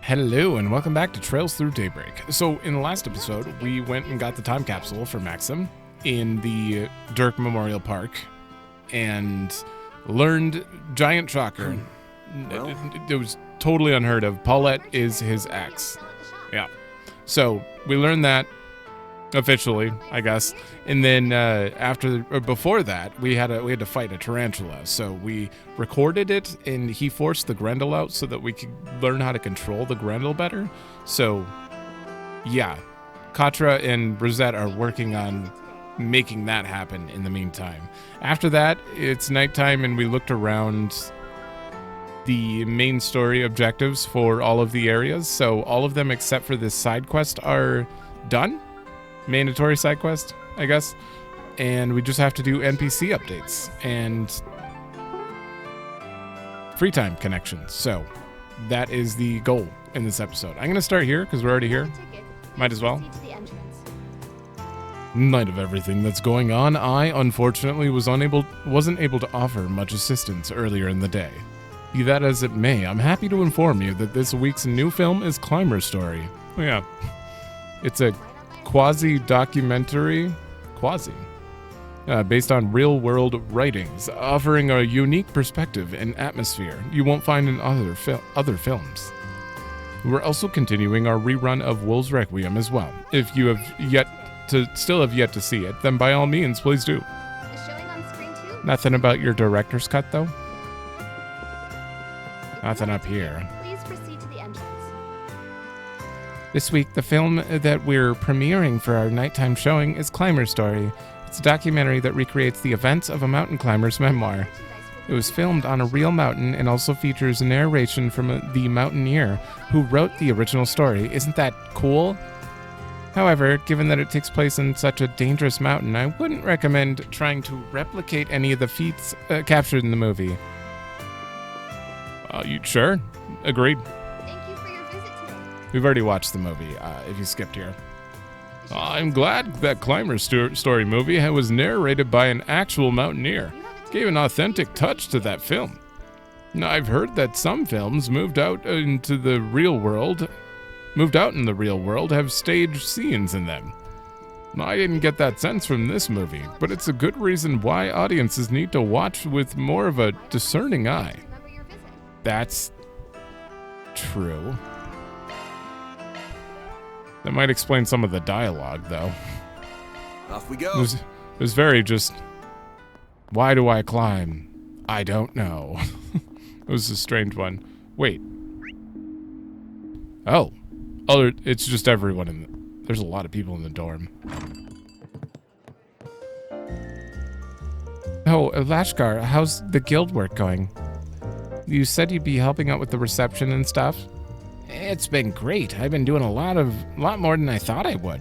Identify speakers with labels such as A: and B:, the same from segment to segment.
A: Hello and welcome back to Trails Through Daybreak. So in the last episode, we went and got the time capsule for Maxim in the Dirk Memorial Park and learned giant shocker. It was totally unheard of. Paulette is his ex. Yeah. So we learned that officially, I guess. And then before that, we had to fight a tarantula. So we recorded it, and he forced the Grendel out so that we could learn how to control the Grendel better. So, yeah, Katra and Rosette are working on making that happen in the meantime. After that, it's nighttime, and we looked around the main story objectives for all of the areas. So all of them except for this side quest are done. Mandatory side quest, I guess, and we just have to do NPC updates and free time connections. So that is the goal in this episode. I'm going to start here because we're already here. Might as well. In light of everything that's going on, I unfortunately wasn't able to offer much assistance earlier in the day. Be that as it may, I'm happy to inform you that this week's new film is Climber's Story. Oh yeah, it's a quasi-documentary, based on real-world writings, offering a unique perspective and atmosphere you won't find in other films. We're also continuing our rerun of Wolves Requiem as well. If you still have yet to see it, then by all means, please do.
B: Is showing on screen too?
A: Nothing about your director's cut, though? Nothing up here.
B: Please proceed to the entrance.
A: This week, the film that we're premiering for our nighttime showing is Climber's Story. It's a documentary that recreates the events of a mountain climber's memoir. It was filmed on a real mountain and also features a narration from the mountaineer who wrote the original story. Isn't that cool? However, given that it takes place in such a dangerous mountain, I wouldn't recommend trying to replicate any of the feats captured in the movie. You sure? Agreed.
B: Thank you for your visit today.
A: We've already watched the movie, if you skipped here. I'm glad that Climber's Story movie was narrated by an actual mountaineer. Gave an authentic touch to that film. Now, I've heard that some films moved out in the real world have staged scenes in them. I didn't get that sense from this movie, but it's a good reason why audiences need to watch with more of a discerning eye.
B: Remember your visit.
A: That's true. That might explain some of the dialogue, though.
C: Off we go.
A: It was very just, why do I climb? I don't know. It was a strange one. Wait. Oh, it's just everyone there's a lot of people in the dorm. Oh, Lashkar, how's the guild work going? You said you'd be helping out with the reception and stuff? It's been great. I've been doing a lot more than I thought I would.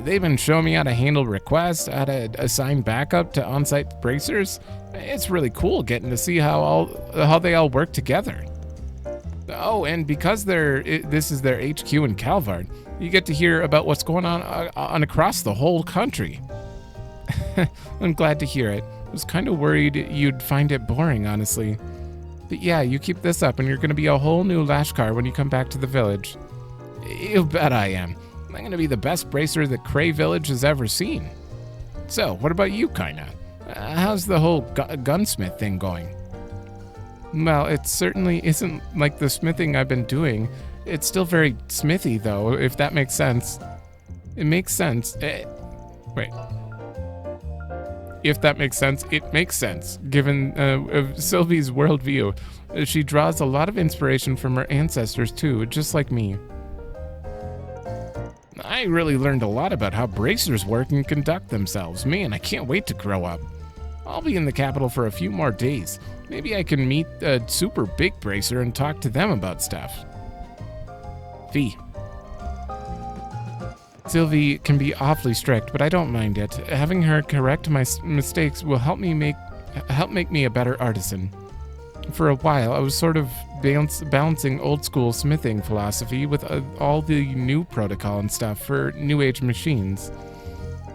A: They've been showing me how to handle requests, how to assign backup to on-site bracers. It's really cool getting to see how they all work together. Oh, and because this is their HQ in Calvard, you get to hear about what's going on across the whole country. I'm glad to hear it. I was kind of worried you'd find it boring, honestly. But yeah, you keep this up and you're going to be a whole new Lashkar when you come back to the village. You bet I am. I'm going to be the best bracer that Cray Village has ever seen. So, what about you, Kaina? How's the whole gunsmith thing going? Well, it certainly isn't like the smithing I've been doing. It's still very smithy, though, if that makes sense. It makes sense. Wait. If that makes sense, it makes sense, given Sylvie's worldview. She draws a lot of inspiration from her ancestors, too, just like me. I really learned a lot about how bracers work and conduct themselves. Man, I can't wait to grow up. I'll be in the capital for a few more days. Maybe I can meet a super big bracer and talk to them about stuff. V. Sylvie can be awfully strict, but I don't mind it. Having her correct my mistakes will help make me a better artisan. For a while, I was sort of balancing old-school smithing philosophy with all the new protocol and stuff for New Age machines.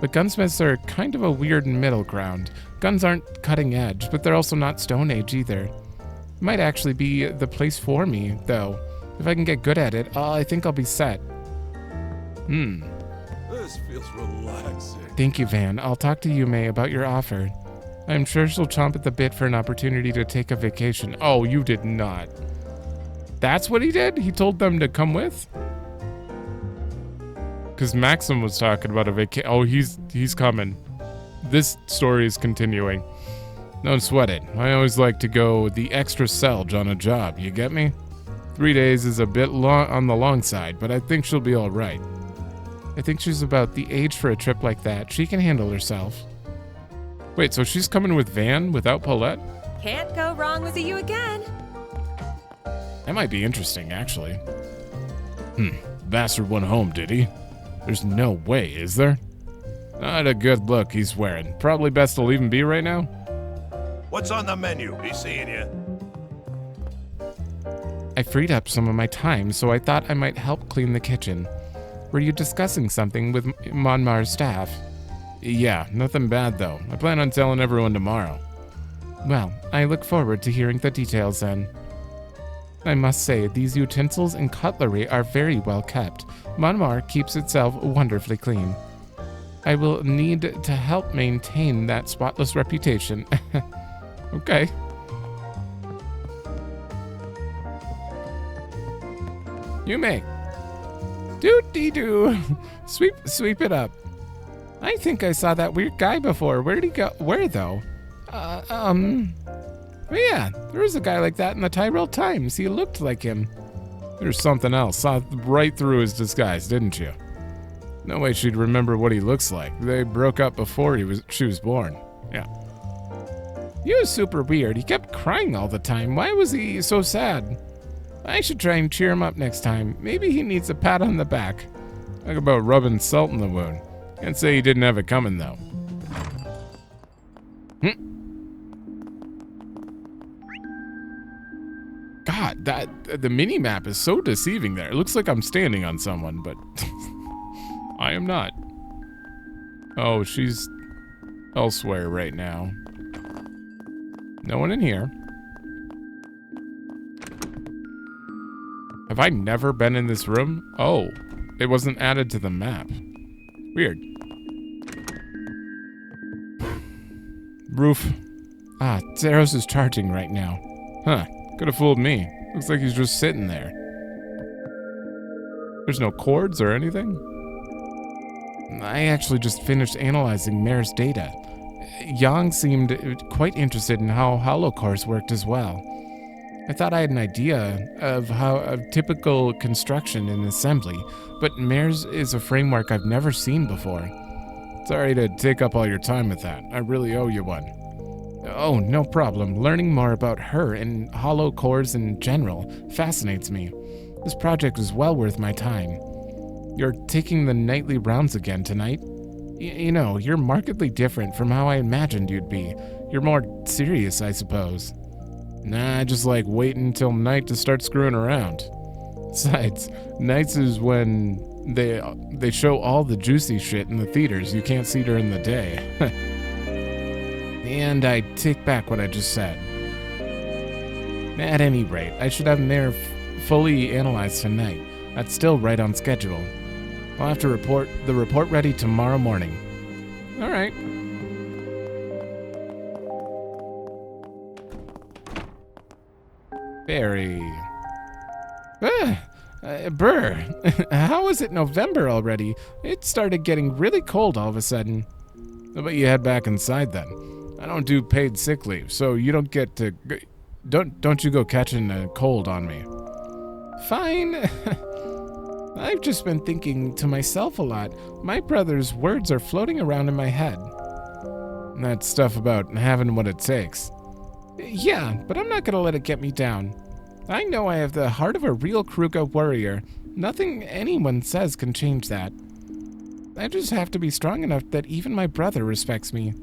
A: But gunsmiths are kind of a weird middle ground. Guns aren't cutting edge, but they're also not Stone Age either. Might actually be the place for me, though. If I can get good at it, I think I'll be set.
C: This feels relaxing.
A: Thank you, Van. I'll talk to Yume about your offer. I'm sure she'll chomp at the bit for an opportunity to take a vacation. Oh, you did not. That's what he did? He told them to come with? Because Maxim was talking about a vacation. Oh, he's coming. This story is continuing. Don't sweat it. I always like to go the extra selge on a job, you get me? 3 days is a bit long on the long side, but I think she'll be all right. I think she's about the age for a trip like that. She can handle herself. Wait, so she's coming with Van without Paulette?
D: Can't go wrong with you again.
A: That might be interesting, actually. Bastard went home, did he? There's no way, is there? Not a good look he's wearing. Probably best to leave him be right now.
C: What's on the menu? He's seeing you.
A: I freed up some of my time, so I thought I might help clean the kitchen. Were you discussing something with Monmar's staff? Yeah, nothing bad though. I plan on telling everyone tomorrow. Well, I look forward to hearing the details then. I must say, these utensils and cutlery are very well kept. Monmar keeps itself wonderfully clean. I will need to help maintain that spotless reputation. Okay. Yume. Doo-dee-doo. Sweep it up. I think I saw that weird guy before. Where'd he go? Where, though? Yeah, there was a guy like that in the Tyrell Times. He looked like him. There's something else. Saw right through his disguise, didn't you? No way she'd remember what he looks like. They broke up before she was born. Yeah. He was super weird. He kept crying all the time. Why was he so sad? I should try and cheer him up next time. Maybe he needs a pat on the back. Talk about rubbing salt in the wound. Can't say he didn't have it coming, though. God, the mini-map is so deceiving there. It looks like I'm standing on someone, but I am not. Oh, she's elsewhere right now. No one in here. Have I never been in this room? Oh, it wasn't added to the map. Weird. Roof. Ah, Zeros is charging right now. Huh, could have fooled me. Looks like he's just sitting there. There's no cords or anything? I actually just finished analyzing Mare's data. Yang seemed quite interested in how holocores worked as well. I thought I had an idea of how a typical construction and assembly, but Mare's is a framework I've never seen before. Sorry to take up all your time with that. I really owe you one. Oh, no problem. Learning more about her and holocores in general fascinates me. This project is well worth my time. You're taking the nightly rounds again tonight? You know, you're markedly different from how I imagined you'd be. You're more serious, I suppose. Nah, I just like waiting until night to start screwing around. Besides, nights is when they show all the juicy shit in the theaters you can't see during the day. And I take back what I just said. At any rate, I should have Mare fully analyzed tonight. That's still right on schedule. I'll have to report the report ready tomorrow morning. All right. Barry. Burr, how is it November already? It started getting really cold all of a sudden. How about you head back inside then? I don't do paid sick leave, so you don't get to... Don't you go catching a cold on me. Fine. I've just been thinking to myself a lot. My brother's words are floating around in my head. That stuff about having what it takes. Yeah, but I'm not gonna let it get me down. I know I have the heart of a real Kruger warrior. Nothing anyone says can change that. I just have to be strong enough that even my brother respects me.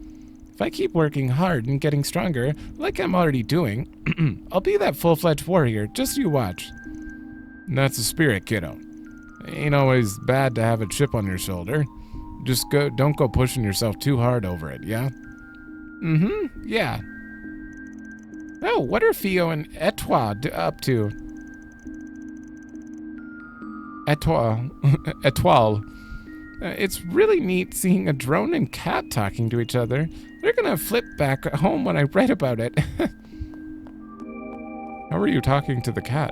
A: If I keep working hard and getting stronger, like I'm already doing, I'll be that full-fledged warrior, just you watch. And that's the spirit, kiddo. Ain't always bad to have a chip on your shoulder. Just don't go pushing yourself too hard over it, yeah? Yeah. Oh, what are Theo and Etoile up to? Etoile. It's really neat seeing a drone and cat talking to each other. They're gonna flip back home when I write about it. How are you talking to the cat?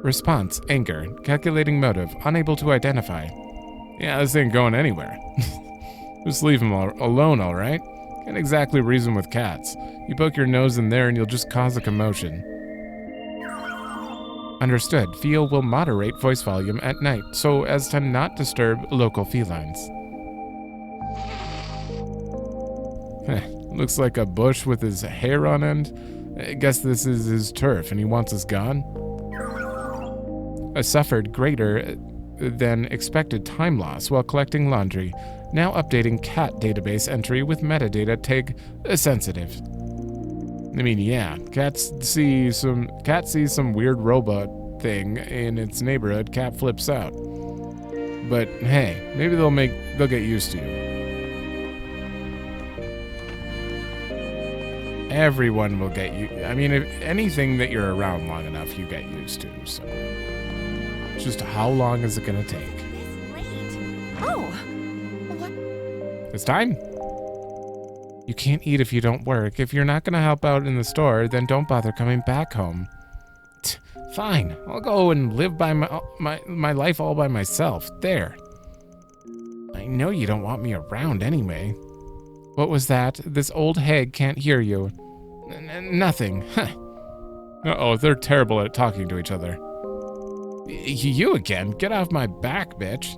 A: Response, anger, calculating motive, unable to identify. Yeah, this ain't going anywhere. Just leave him alone, alright? Can't exactly reason with cats. You poke your nose in there and you'll just cause a commotion. Understood. Feel will moderate voice volume at night so as to not disturb local felines. Looks like a bush with his hair on end. I guess this is his turf and he wants us gone. I suffered greater than expected time loss while collecting laundry. Now updating cat database entry with metadata tag sensitive. I mean, yeah, cat sees some weird robot thing in its neighborhood, cat flips out. But hey, maybe they'll get used to you. Everyone will get you. I mean, if anything that you're around long enough, you get used to. So, just how long is it gonna take?
D: It's late. Oh, what?
A: It's time. You can't eat if you don't work. If you're not gonna help out in the store, then don't bother coming back home. Fine, I'll go and live by my life all by myself. There. I know you don't want me around anyway. What was that? This old hag can't hear you. Nothing. Uh-oh, they're terrible at talking to each other. You again? Get off my back, bitch.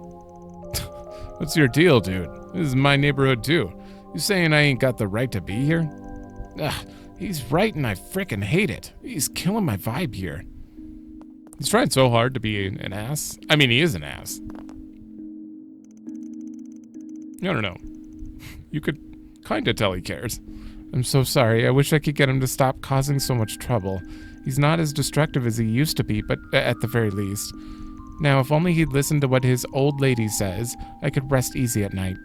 A: What's your deal, dude? This is my neighborhood too. You saying I ain't got the right to be here? Ugh, he's right and I frickin' hate it. He's killing my vibe here. He's trying so hard to be an ass. I mean, he is an ass. I don't know. You could kinda tell he cares. I'm so sorry. I wish I could get him to stop causing so much trouble. He's not as destructive as he used to be, but at the very least. Now, if only he'd listen to what his old lady says, I could rest easy at night.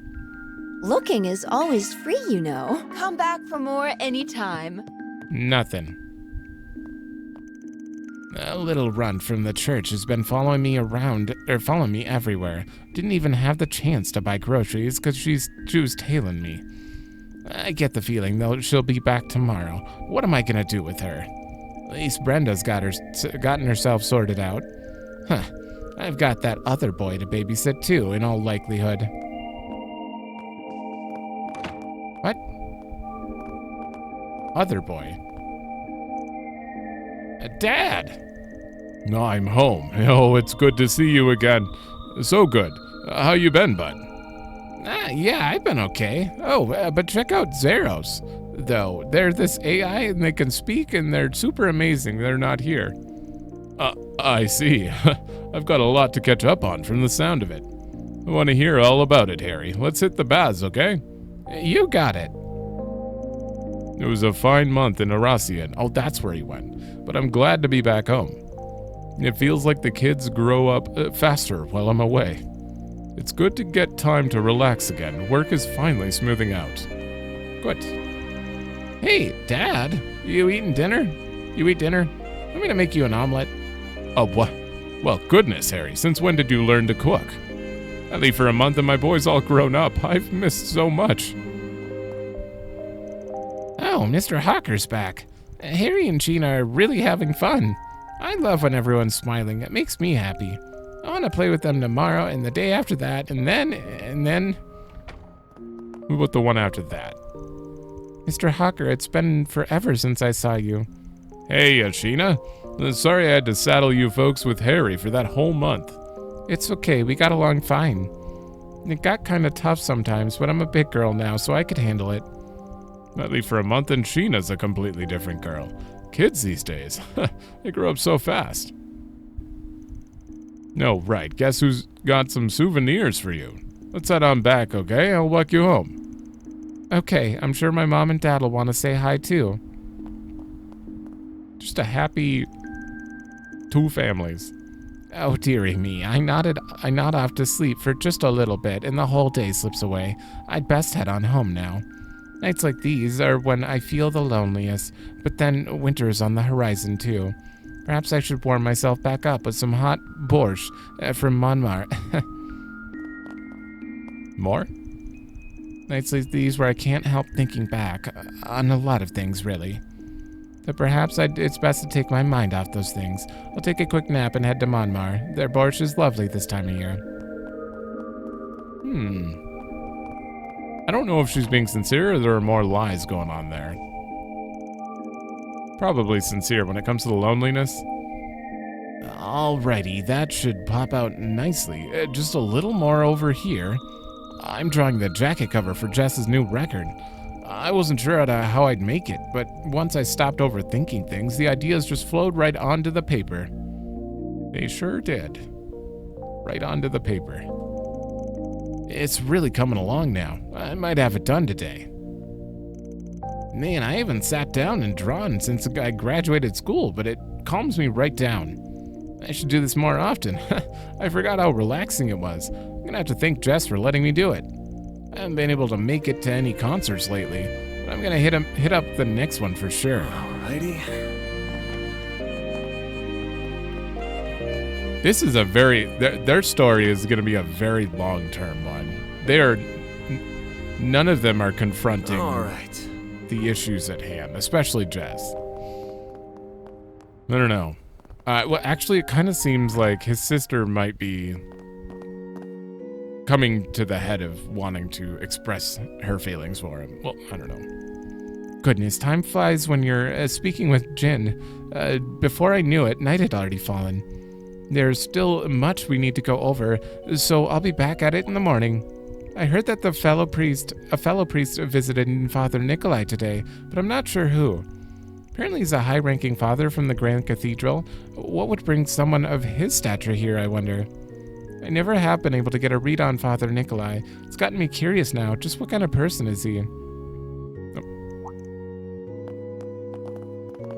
E: Looking is always free, you know. Come back for more anytime.
A: Nothing. A little runt from the church has been following me everywhere. Didn't even have the chance to buy groceries because she was tailing me. I get the feeling though she'll be back tomorrow. What am I gonna do with her? At least Brenda's gotten herself sorted out. Huh. I've got that other boy to babysit too, in all likelihood. What? Other boy? Dad! I'm home. Oh, it's good to see you again. So good. How you been, bud? Yeah, I've been okay. Oh, but check out Zeros, though. They're this AI and they can speak and they're super amazing. They're not here. I see. I've got a lot to catch up on from the sound of it. I want to hear all about it, Harry. Let's hit the baths, okay? You got it. It was a fine month in Arasian. Oh, that's where he went. But I'm glad to be back home. It feels like the kids grow up faster while I'm away. It's good to get time to relax again. Work is finally smoothing out. Good. Hey, Dad, you eating dinner? You eat dinner? I'm gonna make you an omelet. Oh, what? Well, goodness, Harry, since when did you learn to cook? I leave for a month and my boy's all grown up. I've missed so much. Oh, Mr. Hawker's back. Harry and Gina are really having fun. I love when everyone's smiling. It makes me happy. I want to play with them tomorrow and the day after that, and then... What about the one after that? Mr. Hawker, it's been forever since I saw you. Hey, Sheena. Sorry I had to saddle you folks with Harry for that whole month. It's okay, we got along fine. It got kind of tough sometimes, but I'm a big girl now, so I could handle it. At least for a month, and Sheena's a completely different girl. Kids these days, they grow up so fast. No, right, guess who's got some souvenirs for you? Let's head on back, okay? I'll walk you home. Okay, I'm sure my mom and dad will want to say hi too. Just a happy two families. Oh, dearie me, I nod off to sleep for just a little bit and the whole day slips away. I'd best head on home now. Nights like these are when I feel the loneliest, but then winter's on the horizon too. Perhaps I should warm myself back up with some hot borscht from Montmartre. More? Nights like these where I can't help thinking back on a lot of things, really. But perhaps it's best to take my mind off those things. I'll take a quick nap and head to Montmartre. Their borscht is lovely this time of year. I don't know if she's being sincere or there are more lies going on there. Probably sincere when it comes to the loneliness. Alrighty, that should pop out nicely. Just a little more over here. I'm drawing the jacket cover for Jess's new record. I wasn't sure how I'd make it, but once I stopped overthinking things, the ideas just flowed right onto the paper. They sure did. Right onto the paper. It's really coming along now. I might have it done today. Man, I haven't sat down and drawn since I graduated school, but it calms me right down. I should do this more often. I forgot how relaxing it was. I'm gonna have to thank Jess for letting me do it. I haven't been able to make it to any concerts lately, but I'm gonna hit up the next one for sure.
C: Alrighty.
A: This is their story is gonna be a very long-term one. None of them are confronting the issues at hand, especially Jess. I don't know. Well, actually, it kind of seems like his sister might be coming to the head of wanting to express her feelings for him. Well, I don't know. Goodness, time flies when you're speaking with Jin. Before I knew it, night had already fallen. There's still much we need to go over, so I'll be back at it in the morning. I heard that a fellow priest visited Father Nikolai today, but I'm not sure who. Apparently he's a high-ranking father from the Grand Cathedral. What would bring someone of his stature here, I wonder? I never have been able to get a read on Father Nikolai. It's gotten me curious now. Just what kind of person is he? Oh.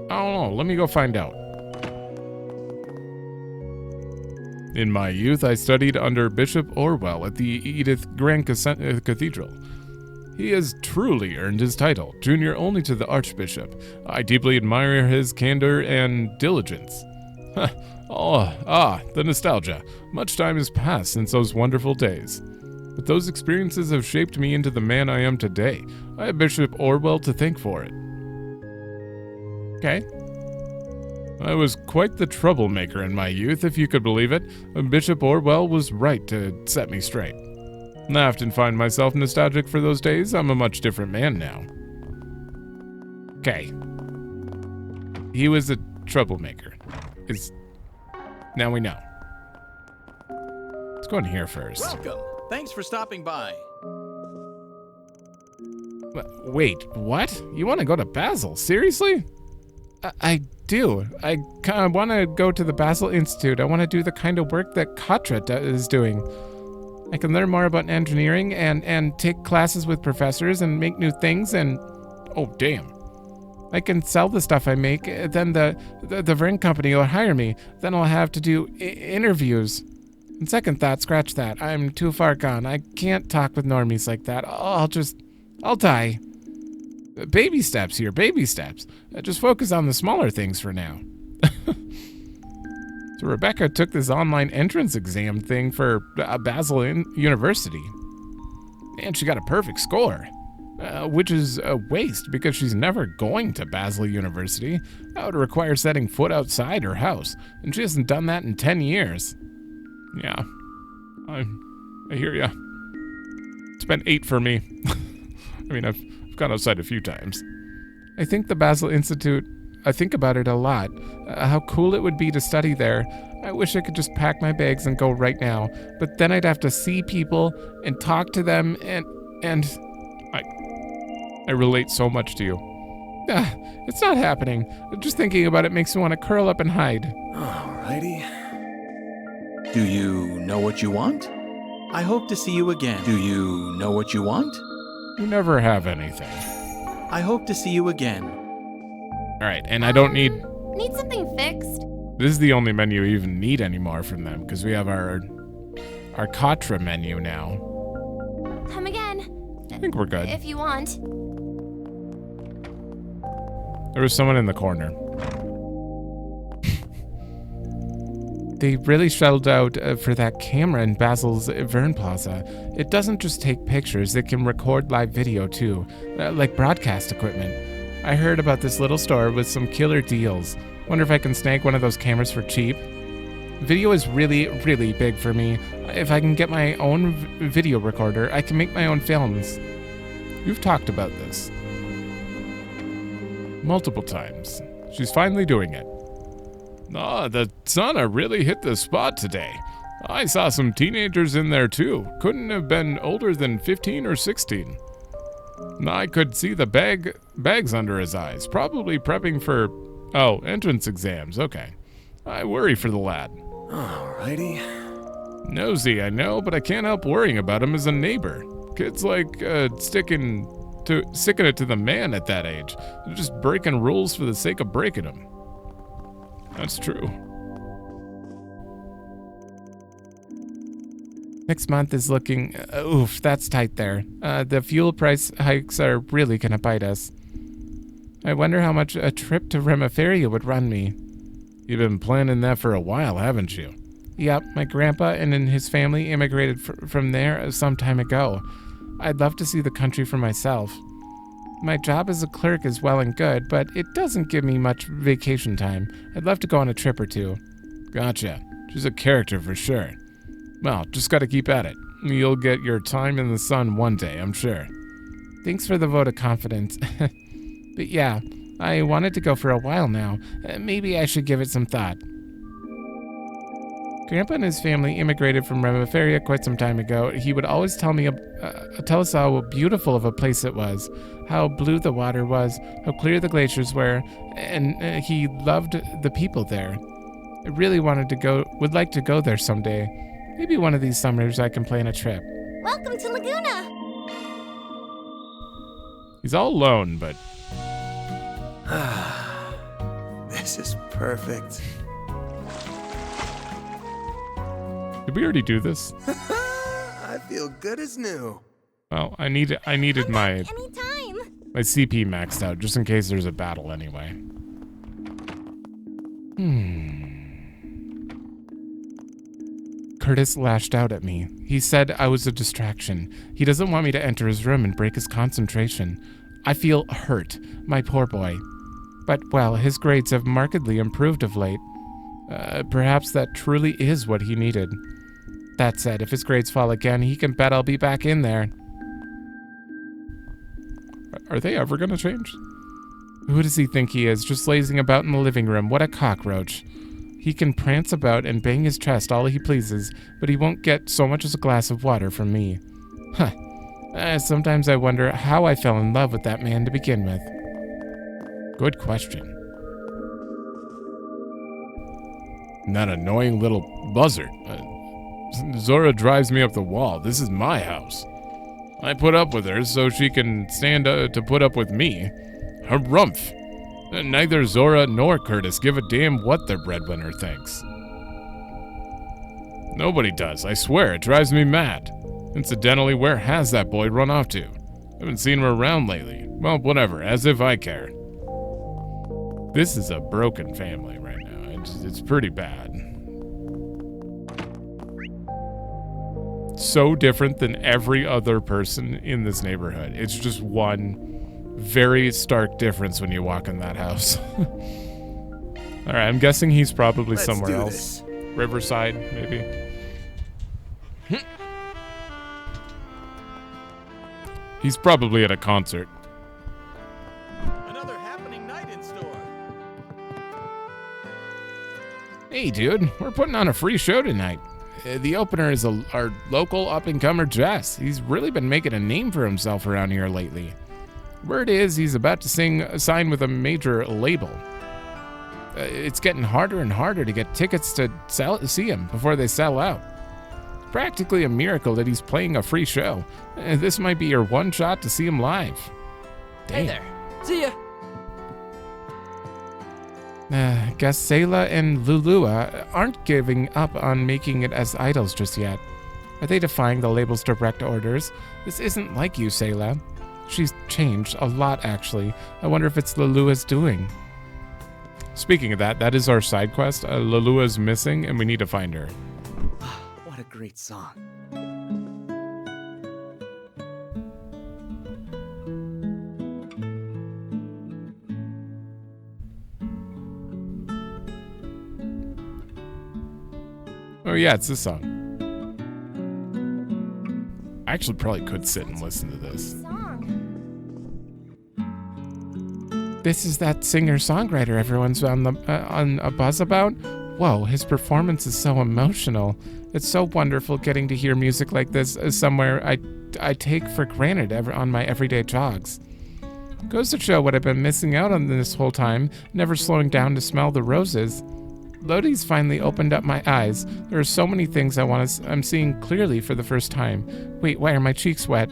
A: I don't know. Let me go find out. In my youth, I studied under Bishop Orwell at the Edith Grand Cathedral. He has truly earned his title, junior only to the Archbishop. I deeply admire his candor and diligence. The nostalgia. Much time has passed since those wonderful days. But those experiences have shaped me into the man I am today. I have Bishop Orwell to thank for it. Okay. I was quite the troublemaker in my youth, if you could believe it. Bishop Orwell was right to set me straight. I often find myself nostalgic for those days. I'm a much different man now. Okay. He was a troublemaker. Now we know. Let's go in here first.
F: Welcome. Thanks for stopping by.
A: Wait, what? You want to go to Basel? Seriously? I do. I kind of want to go to the Basel Institute. I want to do the kind of work that Katra is doing. I can learn more about engineering and take classes with professors and make new things and... Oh, damn. I can sell the stuff I make, then the Vern company will hire me. Then I'll have to do interviews. And second thought, scratch that. I'm too far gone. I can't talk with normies like that. I'll die. Baby steps here, baby steps. Just focus on the smaller things for now. So Rebecca took this online entrance exam thing for Basel University. And she got a perfect score. Which is a waste because she's never going to Basel University. That would require setting foot outside her house. And she hasn't done that in 10 years. Yeah. I hear ya. It's been 8 for me. I mean, I've gone outside a few times. I think the Basel Institute, I think about it a lot. How cool it would be to study there. I wish I could just pack my bags and go right now. But then I'd have to see people and talk to them and I relate so much to you. It's not happening. Just thinking about it makes me want to curl up and hide.
F: Alrighty. Do you know what you want? I hope to see you again. Do you know what you want?
A: You never have anything.
F: I hope to see you again.
A: Alright, and I don't need...
B: Need something fixed?
A: This is the only menu we even need anymore from them, because we have our Katra menu now.
B: Come again.
A: I think we're good.
B: If you want.
A: There was someone in the corner. They really shelled out for that camera in Basil's Vern Plaza. It doesn't just take pictures, it can record live video too, like broadcast equipment. I heard about this little store with some killer deals. Wonder if I can snag one of those cameras for cheap? Video is really, really big for me. If I can get my own video recorder, I can make my own films. You've talked about this. Multiple times. She's finally doing it. Ah, the sauna really hit the spot today. I saw some teenagers in there too. Couldn't have been older than 15 or 16. I could see the bags under his eyes, probably prepping for, entrance exams, okay. I worry for the lad.
C: Alrighty.
A: Nosy, I know, but I can't help worrying about him as a neighbor. Kids like sticking it to the man at that age. They're just breaking rules for the sake of breaking them. That's true. Next month is looking... oof, that's tight there. The fuel price hikes are really gonna bite us. I wonder how much a trip to Remiferia would run me. You've been planning that for a while, haven't you? Yep, my grandpa and his family immigrated from there some time ago. I'd love to see the country for myself. My job as a clerk is well and good, but it doesn't give me much vacation time. I'd love to go on a trip or two. Gotcha. She's a character for sure. Well, just gotta keep at it. You'll get your time in the sun one day, I'm sure. Thanks for the vote of confidence. But yeah, I wanted to go for a while now. Maybe I should give it some thought. Grandpa and his family immigrated from Remiferia quite some time ago. He would always tell us how beautiful of a place it was, how blue the water was, how clear the glaciers were, and he loved the people there. I really would like to go there someday. Maybe one of these summers I can plan a trip.
D: Welcome to Laguna!
A: He's all alone, but...
C: This is perfect.
A: Did we already do this?
C: I feel good as new.
A: Well, I needed my
D: Anytime!
A: CP maxed out, just in case there's a battle anyway. Curtis lashed out at me. He said I was a distraction. He doesn't want me to enter his room and break his concentration. I feel hurt, my poor boy. But, well, his grades have markedly improved of late. Perhaps that truly is what he needed. That said, if his grades fall again, he can bet I'll be back in there. Are they ever gonna change? Who does he think he is, just lazing about in the living room? What a cockroach. He can prance about and bang his chest all he pleases, but he won't get so much as a glass of water from me. Sometimes I wonder how I fell in love with that man to begin with. Good question. That annoying little buzzard. Zora drives me up the wall. This is my house. I put up with her so she can stand to put up with me. Harumph. Neither Zora nor Curtis give a damn what their breadwinner thinks. Nobody does, I swear, it drives me mad. Incidentally, where has that boy run off to? Haven't seen him around lately. Well, whatever, as if I care. This is a broken family right now. It's pretty bad. So different than every other person in this neighborhood. It's just one very stark difference when you walk in that house. All right, I'm guessing he's probably somewhere else. Riverside, maybe. He's probably at a concert.
C: Another happening night in store.
A: Hey, dude, we're putting on a free show tonight. The opener is our local up-and-comer Jess. He's really been making a name for himself around here lately. Word is he's about to sign with a major label. It's getting harder and harder to get tickets to see him before they sell out. It's practically a miracle that he's playing a free show. This might be your one shot to see him live. Damn.
G: Hey there. See ya.
A: Guess Sayla and Lulua aren't giving up on making it as idols just yet. Are they defying the label's direct orders? This isn't like you, Sayla. She's changed a lot, actually. I wonder if it's Lulua's doing. Speaking of that, that is our side quest. Lulua's missing, and we need to find her.
G: What a great song.
A: Oh yeah, it's this song. I actually probably could sit and listen to this. This is that singer-songwriter everyone's on a buzz about? Whoa, his performance is so emotional. It's so wonderful getting to hear music like this somewhere I take for granted on my everyday jogs. Goes to show what I've been missing out on this whole time, never slowing down to smell the roses. Lodi's finally opened up my eyes. There are so many things I'm seeing clearly for the first time. Wait, why are my cheeks wet?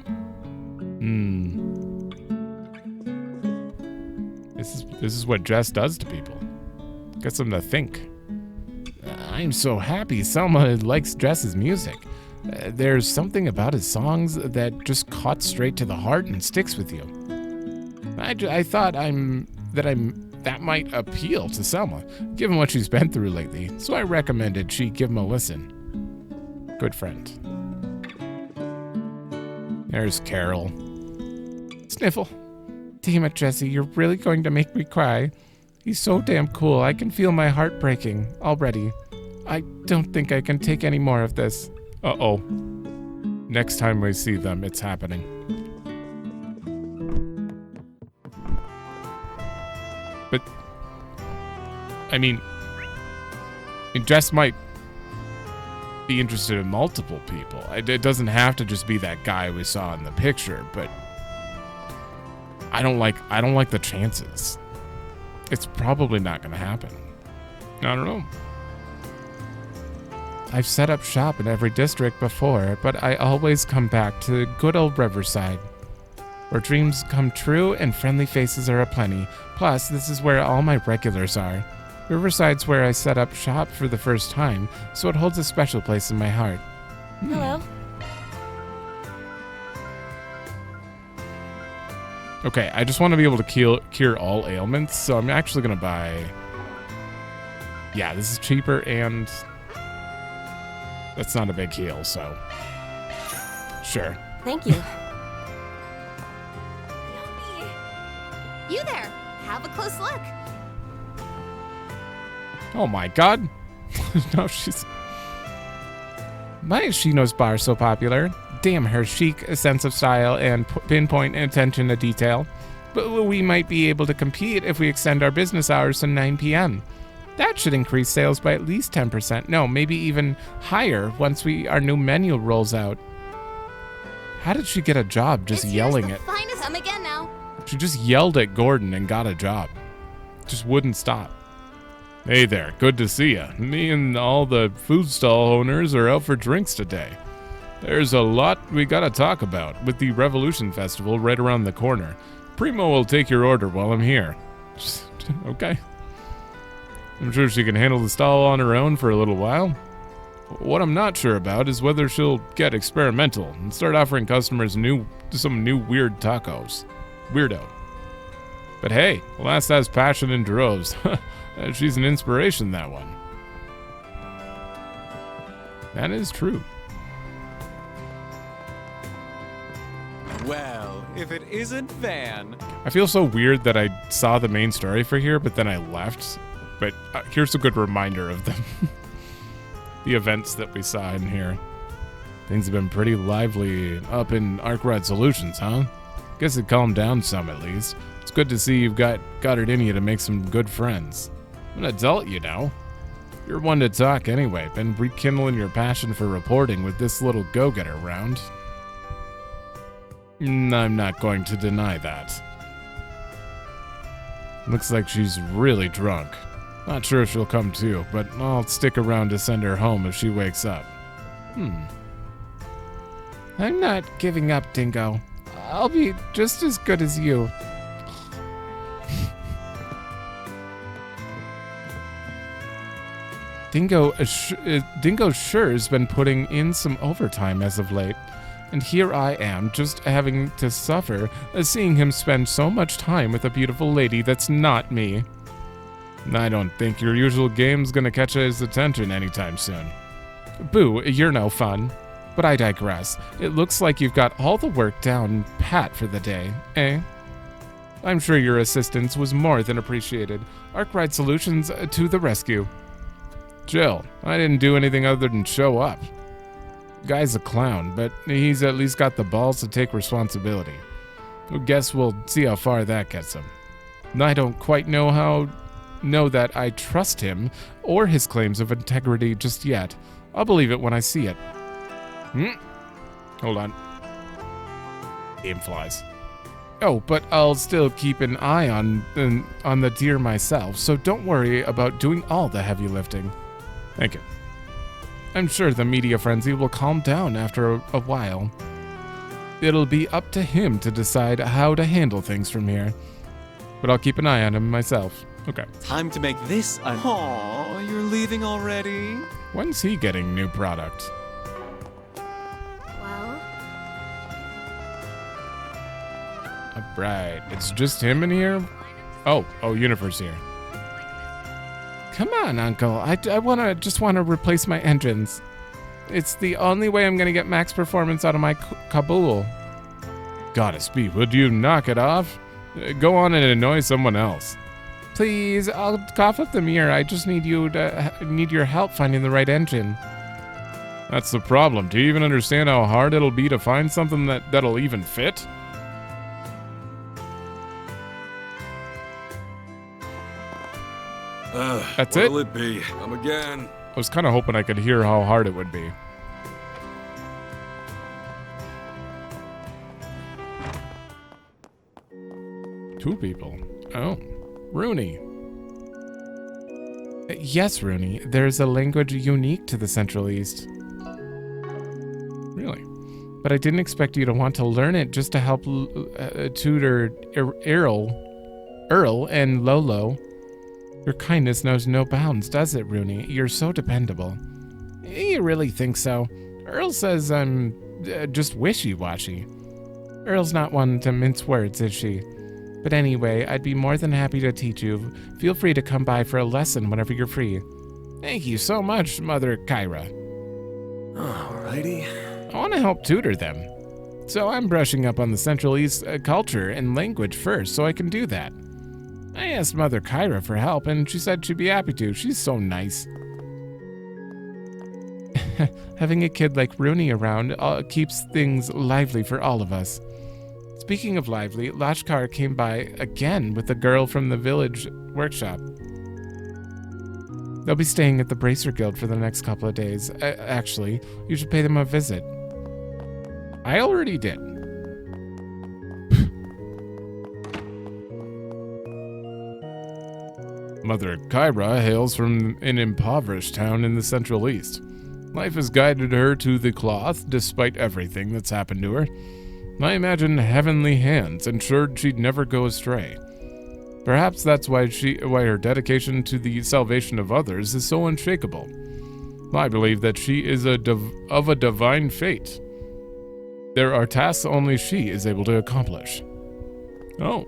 A: This is what Jess does to people. Gets them to think. I'm so happy Selma likes Jess's music. There's something about his songs that just cuts straight to the heart and sticks with you. I thought that might appeal to Selma, given what she's been through lately, so I recommended she give him a listen. Good friend. There's Carol. Sniffle. Damn it, Jesse, you're really going to make me cry. He's so damn cool, I can feel my heart breaking already. I don't think I can take any more of this. Uh-oh. Next time we see them, it's happening. But, I mean, Jess might be interested in multiple people. It doesn't have to just be that guy we saw in the picture, but I don't like the chances. It's probably not going to happen. I don't know. I've set up shop in every district before, but I always come back to good old Riverside, where dreams come true and friendly faces are aplenty. Plus, this is where all my regulars are. Riverside's where I set up shop for the first time, so it holds a special place in my heart.
D: Hello.
A: Okay, I just want to be able to cure all ailments, so I'm actually going to buy... Yeah, this is cheaper, and that's not a big heal, so... Sure.
D: Thank you.
B: You there! Have a close look.
A: Oh my god. No, she's... Why is Shino's bar so popular? Damn her chic sense of style and pinpoint attention to detail. But we might be able to compete if we extend our business hours to 9 p.m. That should increase sales by at least 10%. No, maybe even higher once our new menu rolls out. How did she get a job just yelling it?
B: Finest. Come again now.
A: She just yelled at Gordon and got a job. Just wouldn't stop. Hey there, good to see ya. Me and all the food stall owners are out for drinks today. There's a lot we gotta talk about with the Revolution Festival right around the corner. Primo will take your order while I'm here. Okay. I'm sure she can handle the stall on her own for a little while. What I'm not sure about is whether she'll get experimental and start offering customers some new weird tacos. Weirdo. But hey, Lass has passion in droves. She's an inspiration, that one. That is true.
G: Well, if it isn't Van.
A: I feel so weird that I saw the main story for here, but then I left. But here's a good reminder of them. The events that we saw in here. Things have been pretty lively up in Arkride Solutions, huh? Guess it calmed down some at least. It's good to see you've got it in you to make some good friends. I'm an adult, you know. You're one to talk anyway. Been rekindling your passion for reporting with this little go-getter round. I'm not going to deny that. Looks like she's really drunk. Not sure if she'll come to, but I'll stick around to send her home if she wakes up. I'm not giving up, Dingo. I'll be just as good as you. Dingo sure has been putting in some overtime as of late, And here I am, just having to suffer seeing him spend so much time with a beautiful lady that's not me. I don't think your usual game's gonna catch his attention anytime soon. Boo, you're no fun. But I digress. It looks like you've got all the work down pat for the day, eh? I'm sure your assistance was more than appreciated. Arkride Solutions to the rescue. Jill, I didn't do anything other than show up. Guy's a clown, but he's at least got the balls to take responsibility. Guess we'll see how far that gets him. I don't quite know that I trust him or his claims of integrity just yet. I'll believe it when I see it. Hold on. Game flies. Oh, but I'll still keep an eye on the deer myself, so don't worry about doing all the heavy lifting. Thank you. I'm sure the media frenzy will calm down after a while. It'll be up to him to decide how to handle things from here. But I'll keep an eye on him myself. Okay.
G: Time to make this a... Aw, you're leaving already?
A: When's he getting new product?
D: Well,
A: Alright, it's just him in here? Oh, Universe here. Come on, Uncle. I just want to replace my engines. It's the only way I'm going to get max performance out of my Kabul. Gotta speed, would you knock it off? Go on and annoy someone else. Please, I'll cough up the mirror. I just need your help finding the right engine. That's the problem. Do you even understand how hard it'll be to find something that'll even fit? That's it?
H: What'll it be? Come again.
A: I was kind of hoping I could hear how hard it would be. Two people. Oh. Rooney. Yes, Rooney. There's a language unique to the Central East. Really? But I didn't expect you to want to learn it just to help tutor Earl and Lolo. Your kindness knows no bounds, does it, Rooney? You're so dependable. You really think so? Earl says I'm just wishy-washy. Earl's not one to mince words, is she? But anyway, I'd be more than happy to teach you. Feel free to come by for a lesson whenever you're free. Thank you so much, Mother Kyra.
H: Alrighty.
A: I want to help tutor them. So I'm brushing up on the Central East culture and language first so I can do that. I asked Mother Kyra for help, and she said she'd be happy to. She's so nice. Having a kid like Rooney around keeps things lively for all of us. Speaking of lively, Lashkar came by again with the girl from the village workshop. They'll be staying at the Bracer Guild for the next couple of days. Actually, you should pay them a visit. I already did. Mother Kyra hails from an impoverished town in the Central East. Life has guided her to the cloth despite everything that's happened to her. I imagine heavenly hands ensured she'd never go astray. Perhaps that's why her dedication to the salvation of others is so unshakable. I believe that she is of a divine fate. There are tasks only she is able to accomplish. Oh.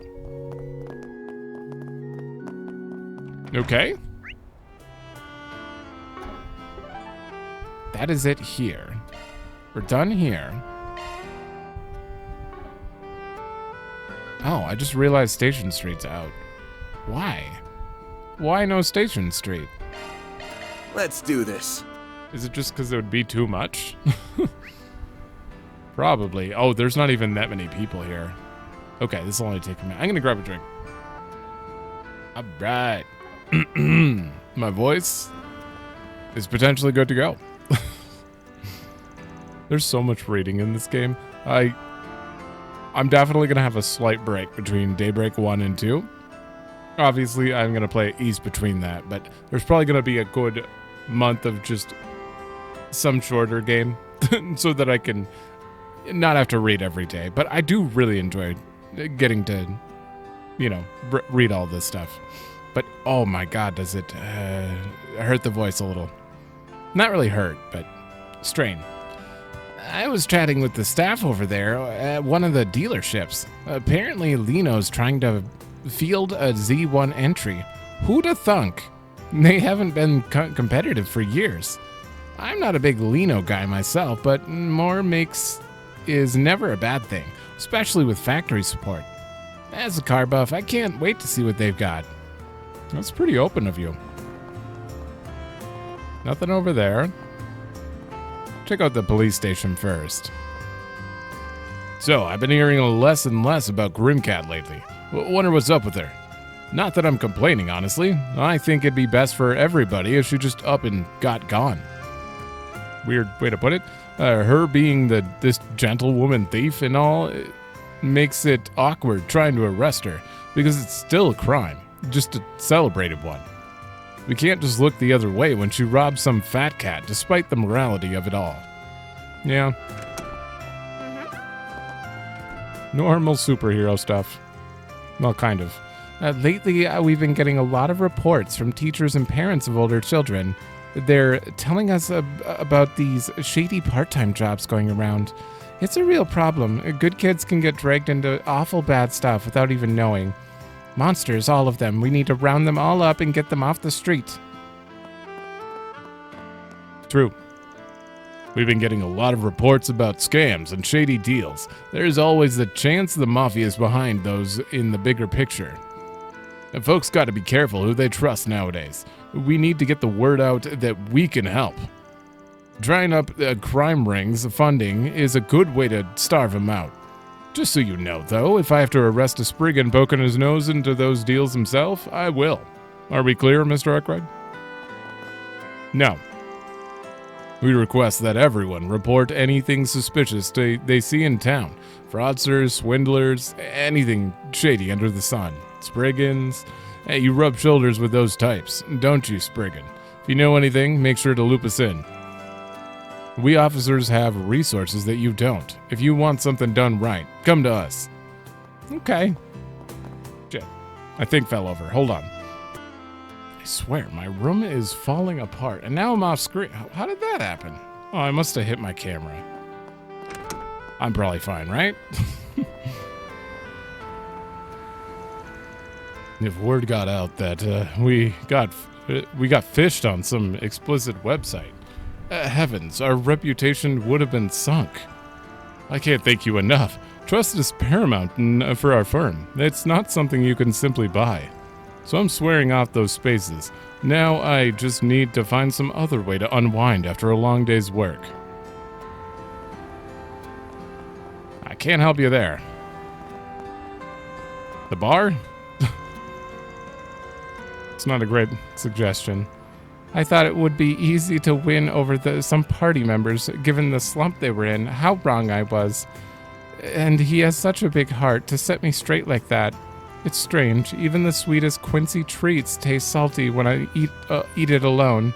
A: Okay. That is it here. We're done here. Oh, I just realized Station Street's out. Why? Why no Station Street?
H: Let's do this.
A: Is it just because it would be too much? Probably. Oh, there's not even that many people here. Okay, this will only take a minute. I'm gonna grab a drink. All right. My voice is potentially good to go. There's so much reading in this game. I'm definitely gonna have a slight break between Daybreak 1 and 2. Obviously, I'm gonna play East between that, but there's probably gonna be a good month of just some shorter game so that I can not have to read every day. But I do really enjoy getting to, read all this stuff. But oh my god, does it hurt the voice a little. Not really hurt, but strain. I was chatting with the staff over there at one of the dealerships. Apparently, Lino's trying to field a Z1 entry. Who'da thunk? They haven't been competitive for years. I'm not a big Lino guy myself, but more makes is never a bad thing, especially with factory support. As a car buff, I can't wait to see what they've got. That's pretty open of you. Nothing over there. Check out the police station first. So, I've been hearing less and less about Grimcat lately. Wonder what's up with her. Not that I'm complaining, honestly. I think it'd be best for everybody if she just up and got gone. Weird way to put it. Her being this gentlewoman thief and all makes it awkward trying to arrest her, because it's still a crime, just a celebrated one. We can't just look the other way when she robs some fat cat, despite the morality of it all. Yeah. Normal superhero stuff. Well, kind of. Lately, we've been getting a lot of reports from teachers and parents of older children. They're telling us about these shady part-time jobs going around. It's a real problem. Good kids can get dragged into awful bad stuff without even knowing. Monsters, all of them. We need to round them all up and get them off the street. True. We've been getting a lot of reports about scams and shady deals. There's always the chance the mafia is behind those in the bigger picture. And folks got to be careful who they trust nowadays. We need to get the word out that we can help. Drying up crime rings funding is a good way to starve them out. Just so you know, though, if I have to arrest a spriggan poking his nose into those deals himself, I will. Are we clear, Mr. Arkride? No. We request that everyone report anything suspicious they see in town. Fraudsters, swindlers, anything shady under the sun. Spriggans. Hey, you rub shoulders with those types, don't you, Spriggan? If you know anything, make sure to loop us in. We officers have resources that you don't. If you want something done right, come to us. Okay. Shit. I think fell over. Hold on. I swear, my room is falling apart, and now I'm off screen. How did that happen? Oh, I must have hit my camera. I'm probably fine, right? If word got out that we got fished on some explicit website, heavens, our reputation would have been sunk. I can't thank you enough. Trust is paramount for our firm. It's not something you can simply buy. So I'm swearing off those spaces. Now I just need to find some other way to unwind after a long day's work. I can't help you there. The bar? It's not a great suggestion. I thought it would be easy to win over some party members, given the slump they were in, how wrong I was. And he has such a big heart to set me straight like that. It's strange, even the sweetest Quincy treats taste salty when I eat it alone.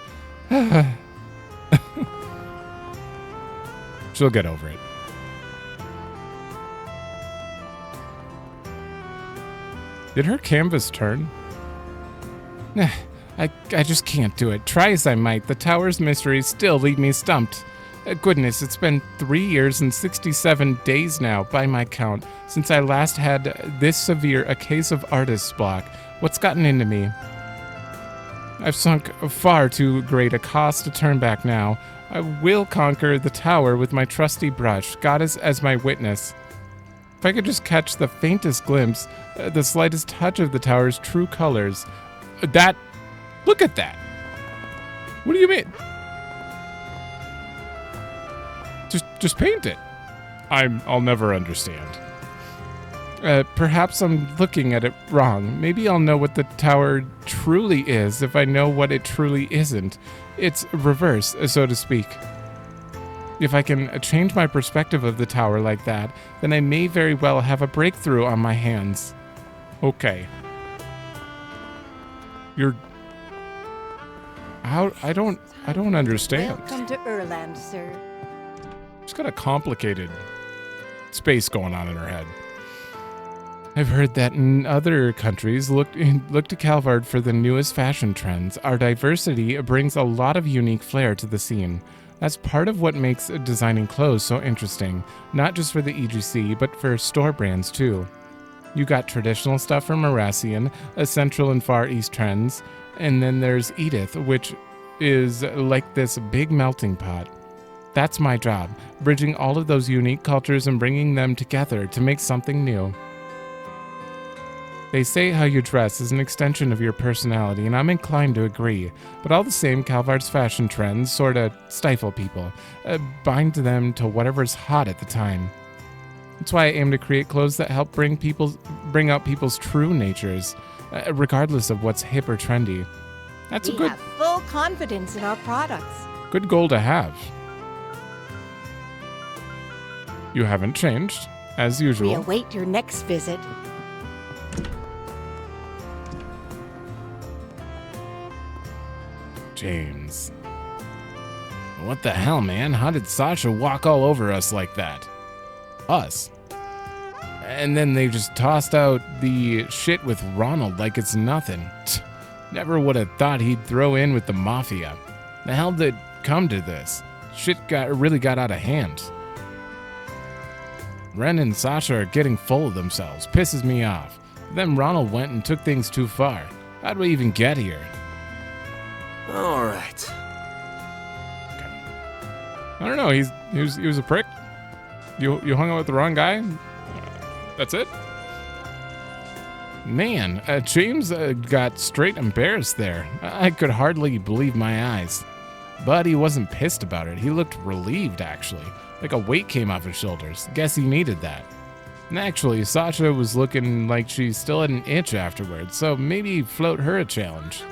A: She'll get over it. Did her canvas turn? I just can't do it. Try as I might, the tower's mysteries still leave me stumped. Goodness, it's been 3 years and 67 days now, by my count, since I last had this severe a case of artist's block. What's gotten into me? I've sunk far too great a cost to turn back now. I will conquer the tower with my trusty brush, God is as my witness. If I could just catch the faintest glimpse, the slightest touch of the tower's true colors. Look at that. What do you mean? Just paint it. I'll never understand. Perhaps I'm looking at it wrong. Maybe I'll know what the tower truly is if I know what it truly isn't. It's reverse, so to speak. If I can change my perspective of the tower like that, then I may very well have a breakthrough on my hands. Okay. I don't understand.
I: Welcome to Erland, sir.
A: She's got a complicated space going on in her head. I've heard that in other countries look to Calvard for the newest fashion trends. Our diversity brings a lot of unique flair to the scene. That's part of what makes designing clothes so interesting, not just for the EGC, but for store brands too. You got traditional stuff from Marassian, Central and Far East trends, and then there's Edith, which is like this big melting pot. That's my job, bridging all of those unique cultures and bringing them together to make something new. They say how you dress is an extension of your personality, and I'm inclined to agree, but all the same, Calvar's fashion trends sorta stifle people, bind them to whatever's hot at the time. That's why I aim to create clothes that help bring out people's true natures, regardless of what's hip or trendy. That's a
I: We
A: good
I: have full confidence in our products.
A: good goal to have. You haven't changed, as
I: We
A: usual.
I: await your next visit.
A: James. What the hell, man? How did Sasha walk all over us like that? Us. And then they just tossed out the shit with Ronald like it's nothing. Never would have thought he'd throw in with the mafia. The hell did come to this? Shit really got out of hand. Ren and Sasha are getting full of themselves. Pisses me off. Then Ronald went and took things too far. How'd we even get here?
H: All right.
A: I don't know. He was a prick. You hung out with the wrong guy. That's it. Man, James got straight embarrassed there. I could hardly believe my eyes. But he wasn't pissed about it. He looked relieved, actually. Like a weight came off his shoulders. Guess he needed that. And actually, Sasha was looking like she still had an itch afterwards, so maybe float her a challenge.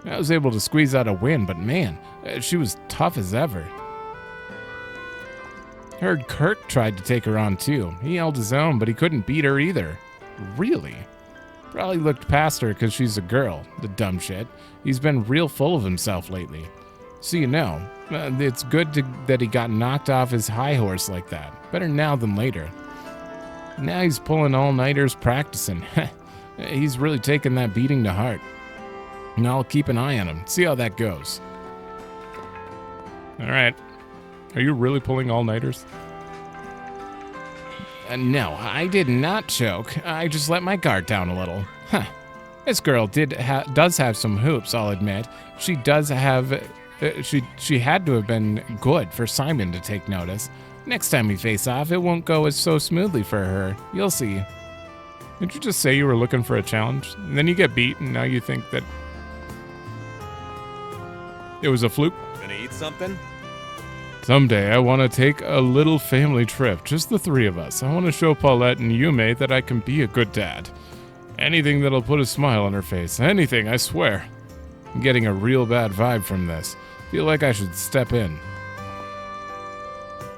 A: I was able to squeeze out a win, but man, she was tough as ever. Heard Kirk tried to take her on too. He held his own, but he couldn't beat her either. Really? Probably looked past her because she's a girl, the dumb shit. He's been real full of himself lately. So you know, it's good that he got knocked off his high horse like that. Better now than later. Now he's pulling all-nighters practicing. He's really taken that beating to heart. And I'll keep an eye on him, see how that goes. All right. Are you really pulling all-nighters? No, I did not choke. I just let my guard down a little. Huh. This girl does have some hoops, I'll admit. She does have... she had to have been good for Simon to take notice. Next time we face off, it won't go as so smoothly for her. You'll see. Didn't you just say you were looking for a challenge? And then you get beat, and now you think that it was a fluke?
C: Gonna eat something?
A: Someday I want to take a little family trip, just the three of us. I want to show Paulette and Yume that I can be a good dad. Anything that'll put a smile on her face. Anything, I swear. I'm getting a real bad vibe from this. Feel like I should step in.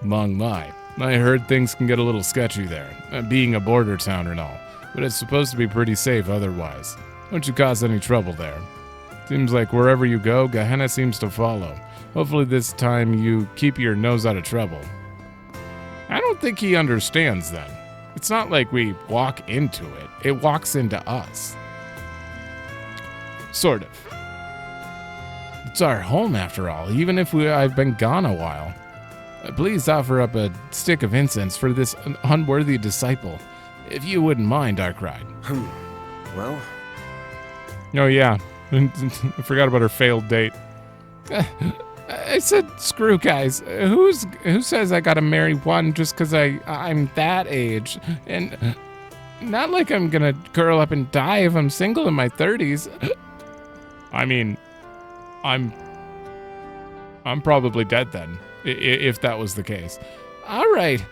A: Long lie. I heard things can get a little sketchy there, being a border town and all, but it's supposed to be pretty safe otherwise. Don't you cause any trouble there. Seems like wherever you go, Gehenna seems to follow. Hopefully this time you keep your nose out of trouble. I don't think he understands then. It's not like we walk into it. It walks into us. Sort of. It's our home after all, even if I've been gone a while. Please offer up a stick of incense for this unworthy disciple, if you wouldn't mind, Arkride.
H: Well,
A: Oh yeah, I forgot about her failed date. I said, screw guys. Who says I gotta marry one just because I'm that age? And not like I'm gonna curl up and die if I'm single in my 30s. I mean, I'm probably dead then, if that was the case. All right,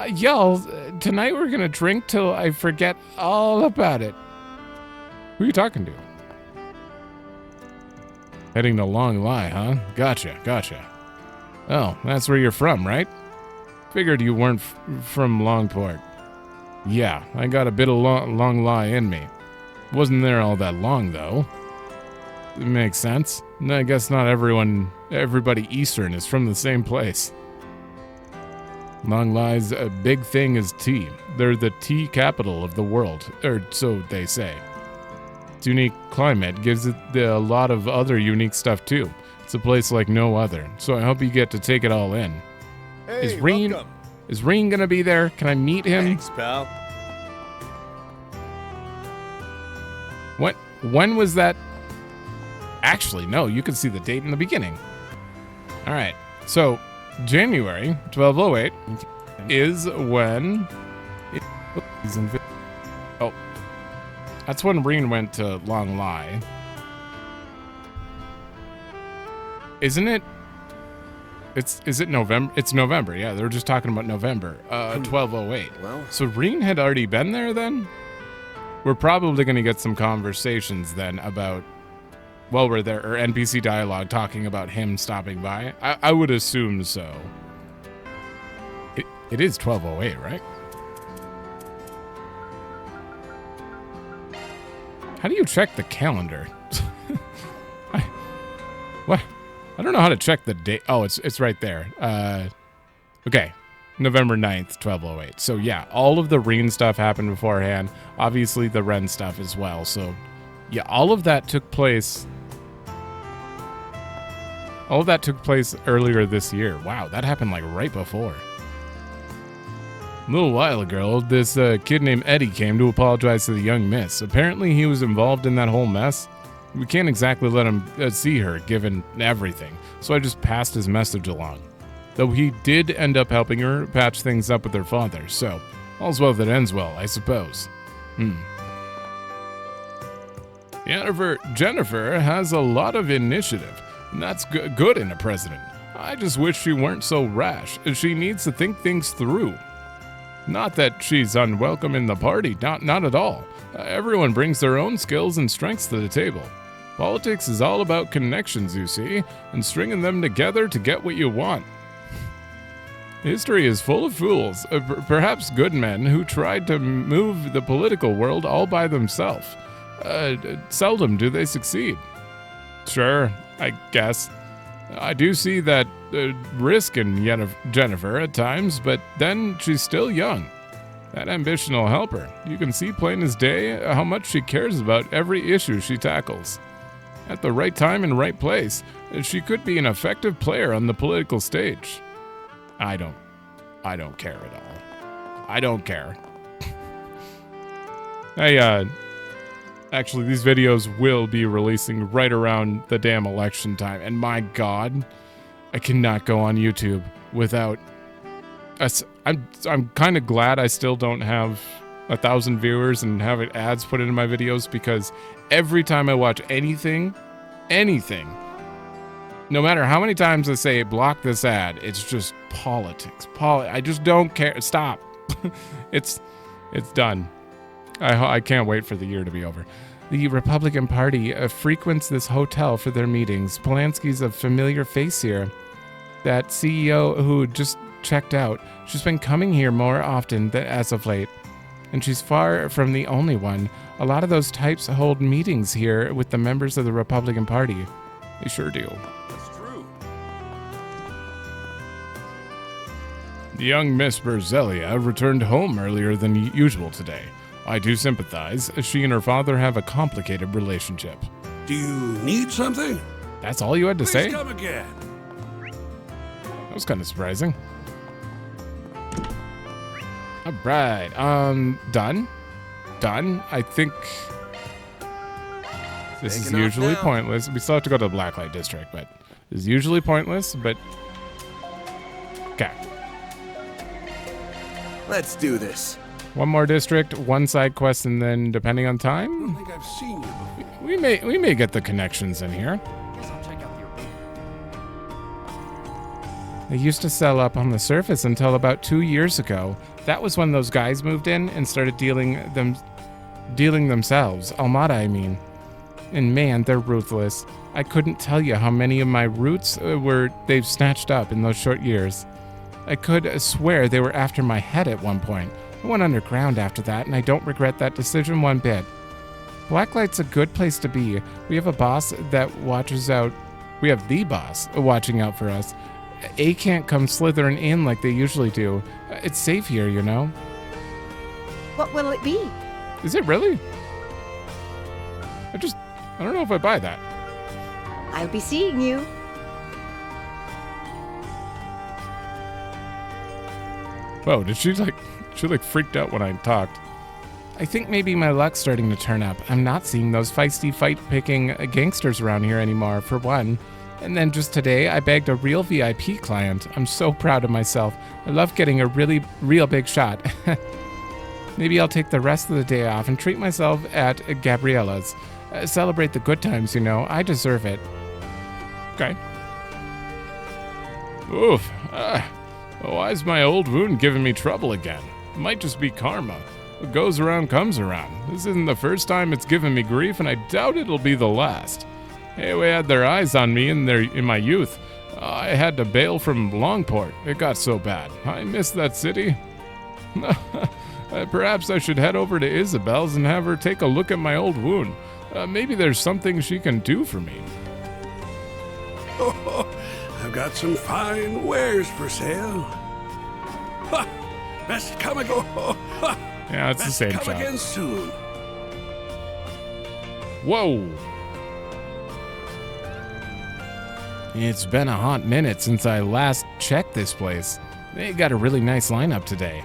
A: y'all, tonight we're gonna drink till I forget all about it. Who are you talking to? Heading to Long Lie, huh? Gotcha. Oh, that's where you're from, right? Figured you weren't from Longport. Yeah, I got a bit of long Lie in me. Wasn't there all that long, though. It makes sense. I guess not everybody Eastern is from the same place. Long Lie's a big thing is tea. They're the tea capital of the world, or so they say. Its unique climate gives it a lot of other unique stuff too. It's a place like no other, so I hope you get to take it all in.
H: Hey,
A: Is Reen
H: welcome.
A: gonna be there? Can I meet him?
H: Thanks, pal.
A: When was that? Actually, no, you can see the date in the beginning. All right, so January 1208 is when. Oh, that's when Reen went to Long Lie. Isn't it? Is it November? It's November. Yeah, they were just talking about November. 1208.
H: Well,
A: So Reen had already been there then? We're probably going to get some conversations then about, while we're there, or NPC dialogue talking about him stopping by. I would assume so. It is 1208, right? How do you check the calendar? What? I don't know how to check the date. Oh, it's right there. Okay. November 9th, 1208. So yeah, all of the Reen stuff happened beforehand. Obviously the Ren stuff as well. So yeah, all of that took place earlier this year. Wow, that happened like right before. A little while ago, this kid named Eddie came to apologize to the young miss. Apparently he was involved in that whole mess. We can't exactly let him see her, given everything. So I just passed his message along. Though he did end up helping her patch things up with her father, so all's well that ends well, I suppose. Jennifer has a lot of initiative, and that's good in a president. I just wish she weren't so rash. She needs to think things through. Not that she's unwelcome in the party, not at all. Everyone brings their own skills and strengths to the table. Politics is all about connections, you see, and stringing them together to get what you want. History is full of fools, perhaps good men, who tried to move the political world all by themselves. Seldom do they succeed. Sure, I guess. I do see that risk in Jennifer at times, but then she's still young. That ambition will help her. You can see plain as day how much she cares about every issue she tackles. At the right time and right place, she could be an effective player on the political stage. I don't care at all. I don't care. Hey, actually, these videos will be releasing right around the damn election time. And my God, I cannot go on YouTube without... I'm kind of glad I still don't have 1,000 viewers and have ads put into my videos, because every time I watch anything, no matter how many times I say block this ad, it's just politics. I just don't care. Stop. It's done. I can't wait for the year to be over. The Republican Party frequents this hotel for their meetings. Polanski's a familiar face here. That CEO who just checked out, she's been coming here more often as of late. And she's far from the only one. A lot of those types hold meetings here with the members of the Republican Party. They sure do.
H: that's true.
A: Young Miss Berzelia returned home earlier than usual today. I do sympathize. She and her father have a complicated relationship.
J: Do you need something?
A: That's all you had to
J: Please
A: say?
J: come again.
A: That was kind of surprising. All right. Done. I think this is
H: Taking off
A: usually
H: now.
A: pointless. We still have to go to the Blacklight district, but this is usually pointless, but okay.
H: Let's do this.
A: One more district, one side quest, and then depending on
J: I
A: time,
J: don't think I've seen you before.
A: we may get the connections in here.
C: Guess I'll check out your
A: They used to sell up on the surface until about 2 years ago. That was when those guys moved in and started dealing themselves. Almada, I mean. And man, they're ruthless. I couldn't tell you how many of my roots they've snatched up in those short years. I could swear they were after my head at one point. I went underground after that, and I don't regret that decision one bit. Blacklight's a good place to be. We have a boss that watches out. We have the boss watching out for us. A can't come slithering in like they usually do. It's safe here, you know.
I: What will it be?
A: Is it really? I don't know if I buy that.
I: I'll be seeing you.
A: Whoa, did she freaked out when I talked. I think maybe my luck's starting to turn up. I'm not seeing those feisty fight-picking gangsters around here anymore, for one. And then just today, I bagged a real VIP client. I'm so proud of myself. I love getting a real big shot. Maybe I'll take the rest of the day off and treat myself at Gabriella's. Celebrate the good times, you know. I deserve it. Okay. Oof. Why is my old wound giving me trouble again? It might just be karma. What goes around comes around. This isn't the first time it's given me grief, and I doubt it'll be the last. Hey, we had their eyes on me in my youth. I had to bail from Longport. It got so bad. I miss that city. Perhaps I should head over to Isabel's and have her take a look at my old wound. Maybe there's something she can do for me.
J: Oh, I've got some fine wares for sale. Ha! Best come and go. Ha!
A: Yeah, it's the same
J: come
A: shot.
J: Again soon.
A: Whoa! It's been a hot minute since I last checked this place. They got a really nice lineup today.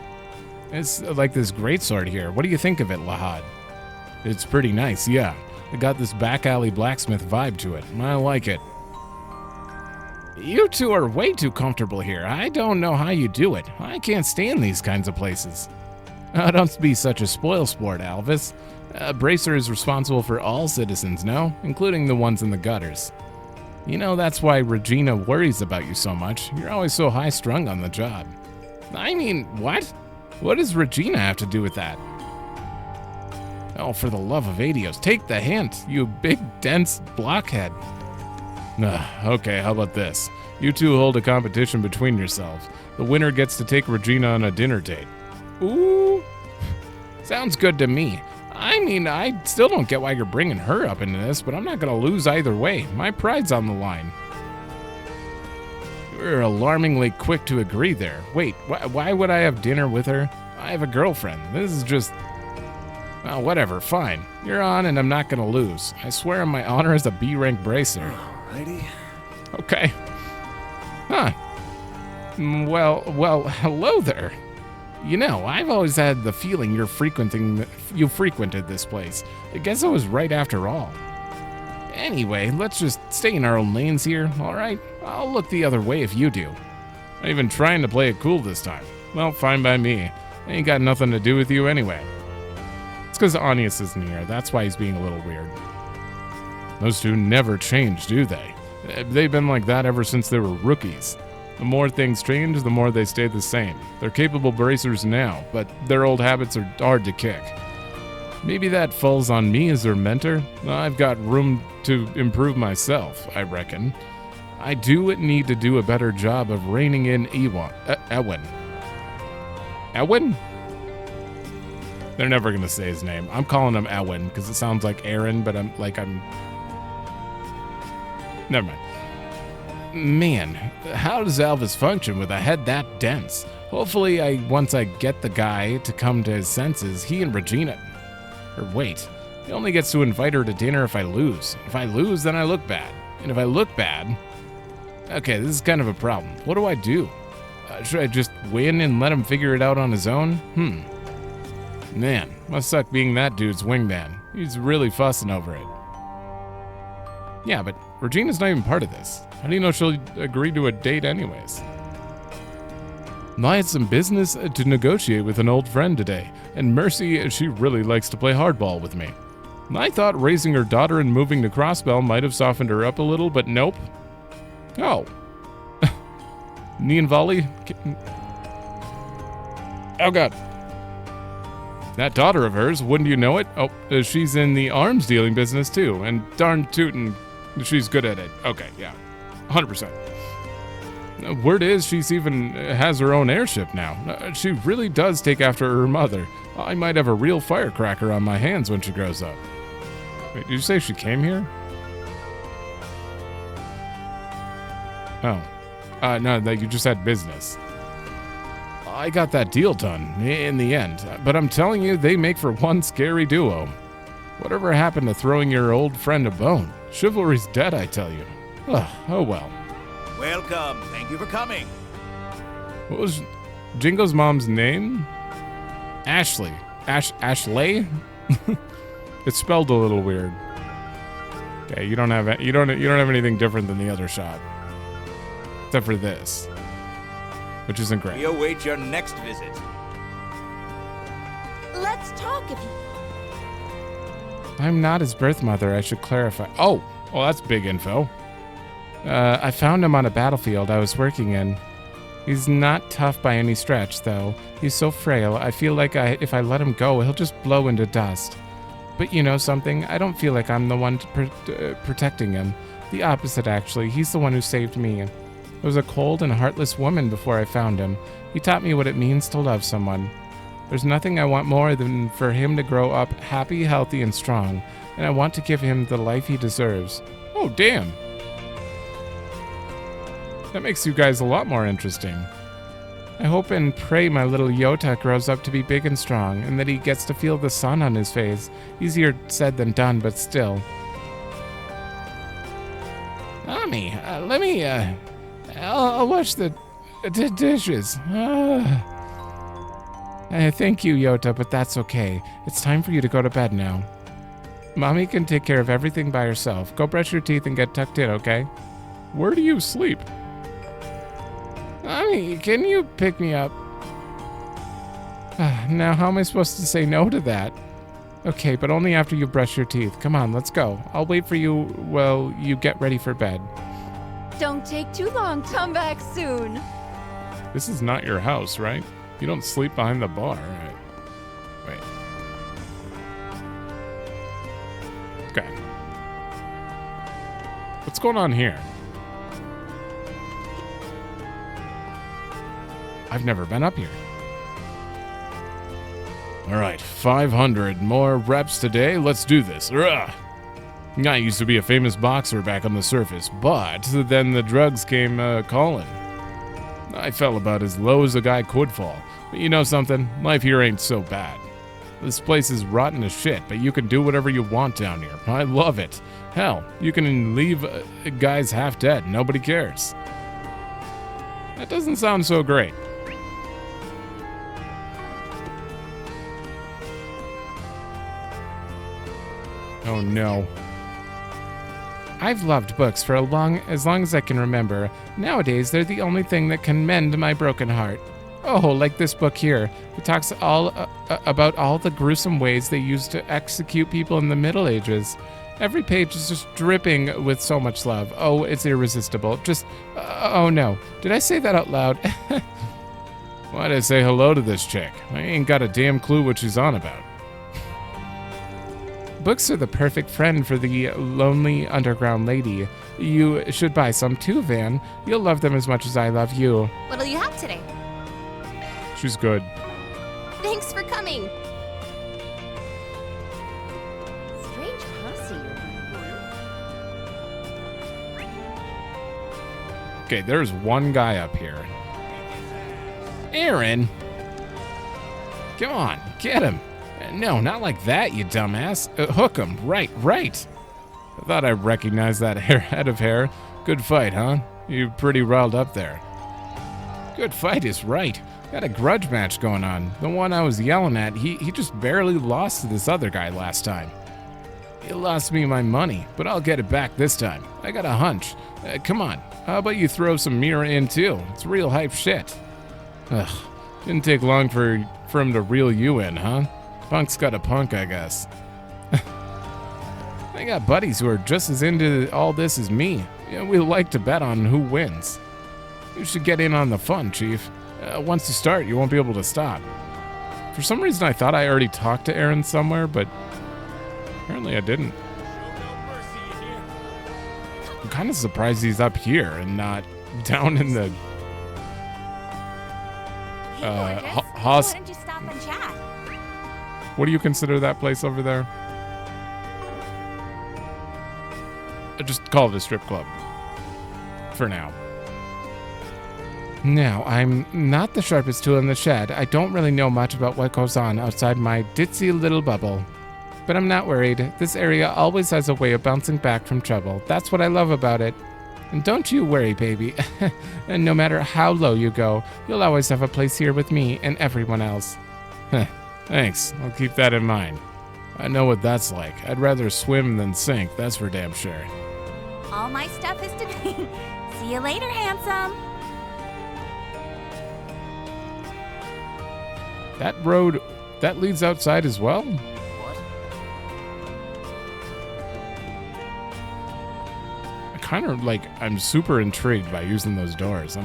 A: It's like this greatsword here. What do you think of it, Lahad? It's pretty nice, yeah. It got this back alley blacksmith vibe to it. I like it. You two are way too comfortable here. I don't know how you do it. I can't stand these kinds of places. Don't be such a spoilsport, Alvis. Bracer is responsible for all citizens, no? Including the ones in the gutters. You know, that's why Regina worries about you so much. You're always so high-strung on the job. I mean, what? What does Regina have to do with that? Oh, for the love of Adios, take the hint, you big, dense blockhead. Okay, how about this? You two hold a competition between yourselves. The winner gets to take Regina on a dinner date. Ooh, sounds good to me. I mean, I still don't get why you're bringing her up into this, but I'm not going to lose either way. My pride's on the line. You're alarmingly quick to agree there. Wait, why would I have dinner with her? I have a girlfriend. This is just... Well, whatever, fine. You're on and I'm not going to lose. I swear on my honor as a B-rank bracer.
J: Alrighty.
A: Okay. Huh. Well, hello there. You know, I've always had the feeling you frequented this place. I guess I was right after all. Anyway, let's just stay in our own lanes here, alright? I'll look the other way if you do. Not even trying to play it cool this time. Well, fine by me. Ain't got nothing to do with you anyway. It's because Anius isn't here, that's why he's being a little weird. Those two never change, do they? They've been like that ever since they were rookies. The more things change, the more they stay the same. They're capable bracers now, but their old habits are hard to kick. Maybe that falls on me as their mentor. I've got room to improve myself, I reckon. I do need to do a better job of reining in Ewan. Ewan? They're never going to say his name. I'm calling him Ewan because it sounds like Aaron, but I'm... Never mind. Man, how does Alvis function with a head that dense? Hopefully, once I get the guy to come to his senses, he and Regina... Or wait, he only gets to invite her to dinner if I lose. If I lose, then I look bad. And if I look bad... Okay, this is kind of a problem. What do I do? Should I just win and let him figure it out on his own? Man, must suck being that dude's wingman. He's really fussing over it. Yeah, but Regina's not even part of this. How do you know she'll agree to a date anyways? I had some business to negotiate with an old friend today, and Mercy, she really likes to play hardball with me. I thought raising her daughter and moving to Crossbell might have softened her up a little, but nope. Oh. Neon Volley? Oh god. That daughter of hers, wouldn't you know it? Oh, she's in the arms dealing business too, and darn tootin', she's good at it. Okay, yeah. 100%. Word is she's even has her own airship now. She really does take after her mother. I might have a real firecracker on my hands when she grows up. Wait, did you say she came here? Oh. No, that you just had business. I got that deal done in the end, but I'm telling you, they make for one scary duo. Whatever happened to throwing your old friend a bone? Chivalry's dead, I tell you. Oh well.
C: Welcome. Thank you for coming.
A: What was... Jingo's mom's name? Ashley. Ashley? It's spelled a little weird. Okay, you don't have anything different than the other shop. Except for this. Which isn't great.
C: We await your next visit.
E: Let's talk if you...
A: I'm not his birth mother, I should clarify. Oh, well, that's big info. I found him on a battlefield I was working in. He's not tough by any stretch, though. He's so frail, I feel like if I let him go, he'll just blow into dust. But you know something? I don't feel like I'm the one protecting him. The opposite, actually. He's the one who saved me. I was a cold and heartless woman before I found him. He taught me what it means to love someone. There's nothing I want more than for him to grow up happy, healthy, and strong, and I want to give him the life he deserves. Oh, damn. That makes you guys a lot more interesting. I hope and pray my little Yota grows up to be big and strong, and that he gets to feel the sun on his face. Easier said than done, but still. Mommy, I'll wash the dishes. Thank you, Yota, but that's okay. It's time for you to go to bed now. Mommy can take care of everything by herself. Go brush your teeth and get tucked in, okay? Where do you sleep? Mommy, can you pick me up? Now, how am I supposed to say no to that? Okay, but only after you brush your teeth. Come on, let's go. I'll wait for you while you get ready for bed.
E: Don't take too long. Come back soon.
A: This is not your house, right? You don't sleep behind the bar, right? Wait. Okay. What's going on here? I've never been up here. All right, 500 more reps today. Let's do this. Ugh. I used to be a famous boxer back on the surface, but then the drugs came calling. I fell about as low as a guy could fall. But you know something? Life here ain't so bad. This place is rotten as shit, but you can do whatever you want down here. I love it. Hell, you can leave guys half dead. Nobody cares. That doesn't sound so great. Oh no. I've loved books for as long as I can remember. Nowadays, they're the only thing that can mend my broken heart. Oh, like this book here. It talks about all the gruesome ways they used to execute people in the Middle Ages. Every page is just dripping with so much love. Oh, it's irresistible. Just, oh no. Did I say that out loud? Why'd I say hello to this chick? I ain't got a damn clue what she's on about. Books are the perfect friend for the lonely underground lady. You should buy some too, Van. You'll love them as much as I love you.
B: What'll you have today?
A: She's good.
B: Thanks for coming.
E: Strange posse.
A: Okay, there's one guy up here. Aaron! Come on, get him. No, not like that, you dumbass. Hook him. Right. I thought I recognized that head of hair. Good fight, huh? You pretty riled up there. Good fight is right. Got a grudge match going on. The one I was yelling at, he just barely lost to this other guy last time. He lost me my money, but I'll get it back this time. I got a hunch. Come on, how about you throw some Mira in too? It's real hype shit. Ugh, didn't take long for him to reel you in, huh? Punk's got a punk, I guess. I got buddies who are just as into all this as me. We like to bet on who wins. You should get in on the fun, Chief. Once you start, you won't be able to stop. For some reason, I thought I already talked to Aaron somewhere, but apparently I didn't. I'm kind of surprised he's up here and not down in the
B: Why don't you stop and chat?
A: What do you consider that place over there? Just call it a strip club. For now. Now, I'm not the sharpest tool in the shed. I don't really know much about what goes on outside my ditzy little bubble. But I'm not worried. This area always has a way of bouncing back from trouble. That's what I love about it. And don't you worry, baby. And no matter how low you go, you'll always have a place here with me and everyone else. Thanks. I'll keep that in mind. I know what that's like. I'd rather swim than sink, that's for damn sure.
B: All my stuff is to... See you later, handsome.
A: That road, that leads outside as well? I'm super intrigued by using those doors.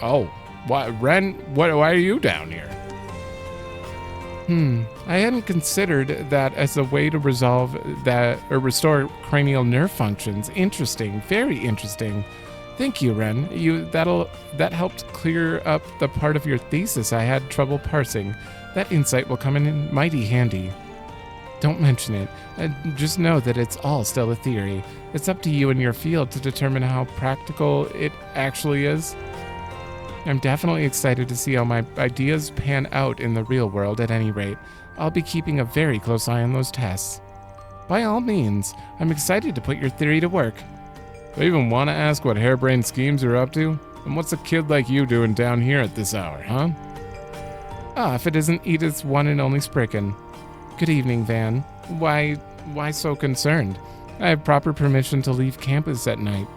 A: Ren, why are you down here? I hadn't considered that as a way to resolve that or restore cranial nerve functions. Interesting, very interesting. Thank you, Ren. That helped clear up the part of your thesis I had trouble parsing. That insight will come in mighty handy. Don't mention it. Just know that it's all still a theory. It's up to you and your field to determine how practical it actually is. I'm definitely excited to see how my ideas pan out in the real world at any rate. I'll be keeping a very close eye on those tests. By all means, I'm excited to put your theory to work. Do I even want to ask what harebrained schemes you're up to? And what's a kid like you doing down here at this hour, huh? If it isn't Edith's one and only spriggan. Good evening, Van. Why so concerned? I have proper permission to leave campus at night.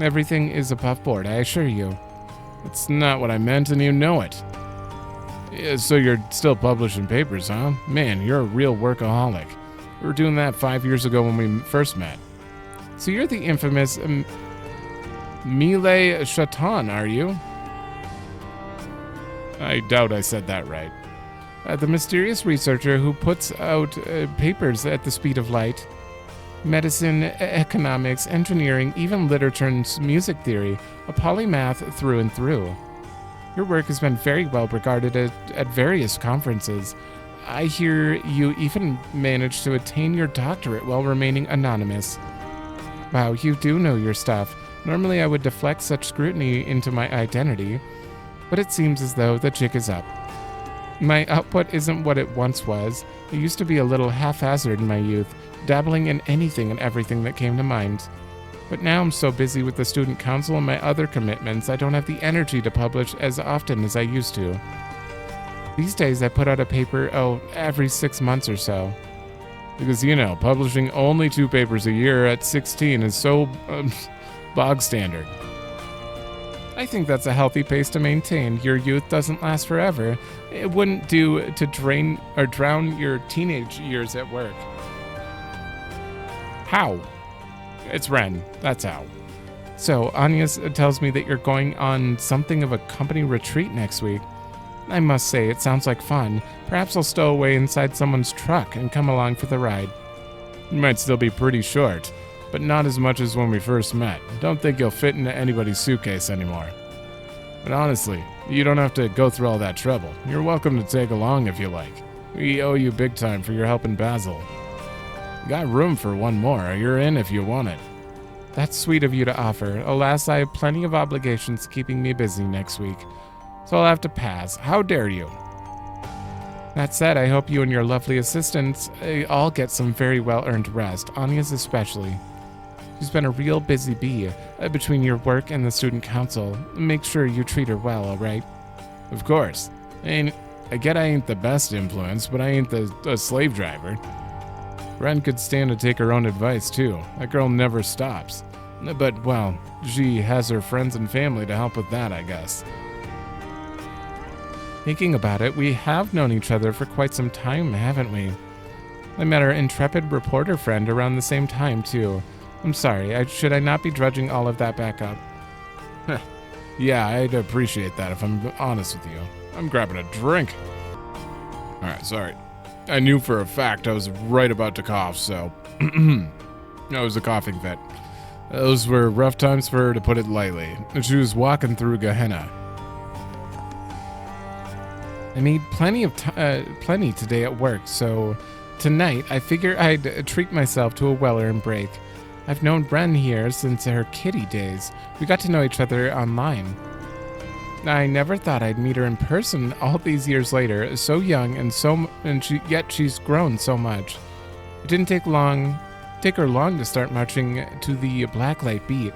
A: Everything is above board, I assure you. It's not what I meant, and you know it. Yeah, so you're still publishing papers, huh? Man, you're a real workaholic. We were doing that 5 years ago when we first met. So you're the infamous Millet Chaton, are you? I doubt I said that right. The mysterious researcher who puts out papers at the speed of light. Medicine, economics, engineering, even literature and music theory. A polymath through and through. Your work has been very well regarded at various conferences. I hear you even managed to attain your doctorate while remaining anonymous. Wow, you do know your stuff. Normally I would deflect such scrutiny into my identity, but it seems as though the jig is up. My output isn't what it once was. I used to be a little haphazard in my youth, dabbling in anything and everything that came to mind. But now I'm so busy with the student council and my other commitments, I don't have the energy to publish as often as I used to. These days I put out a paper, every 6 months or so. Because, publishing only 2 papers a year at 16 is so bog standard. I think that's a healthy pace to maintain. Your youth doesn't last forever. It wouldn't do to drown your teenage years at work. How? It's Ren. That's how. So, Anya tells me that you're going on something of a company retreat next week. I must say, it sounds like fun. Perhaps I'll stow away inside someone's truck and come along for the ride. It might still be pretty short, but not as much as when we first met. Don't think you'll fit into anybody's suitcase anymore. But honestly, you don't have to go through all that trouble. You're welcome to take along if you like. We owe you big time for your help in Basel. Got room for one more. You're in if you want it. That's sweet of you to offer. Alas, I have plenty of obligations keeping me busy next week, so I'll have to pass. How dare you? That said, I hope you and your lovely assistants all get some very well-earned rest, Anya's especially. She's been a real busy bee between your work and the student council. Make sure you treat her well, all right? Of course. I get I ain't the best influence, but I ain't the slave driver. Ren could stand to take her own advice, too. That girl never stops. But, well, she has her friends and family to help with that, I guess. Thinking about it, we have known each other for quite some time, haven't we? I met our intrepid reporter friend around the same time, too. I'm sorry, should I not be drudging all of that back up? Yeah, I'd appreciate that if I'm honest with you. I'm grabbing a drink. Alright, sorry. I knew for a fact I was right about to cough, so... That was a coughing fit. Those were rough times for her, to put it lightly. She was walking through Gehenna. I made plenty today at work, so tonight I figure I'd treat myself to a well-earned break. I've known Bren here since her kiddie days. We got to know each other online. I never thought I'd meet her in person all these years later, so young yet she's grown so much. It didn't take her long to start marching to the Blacklight beat.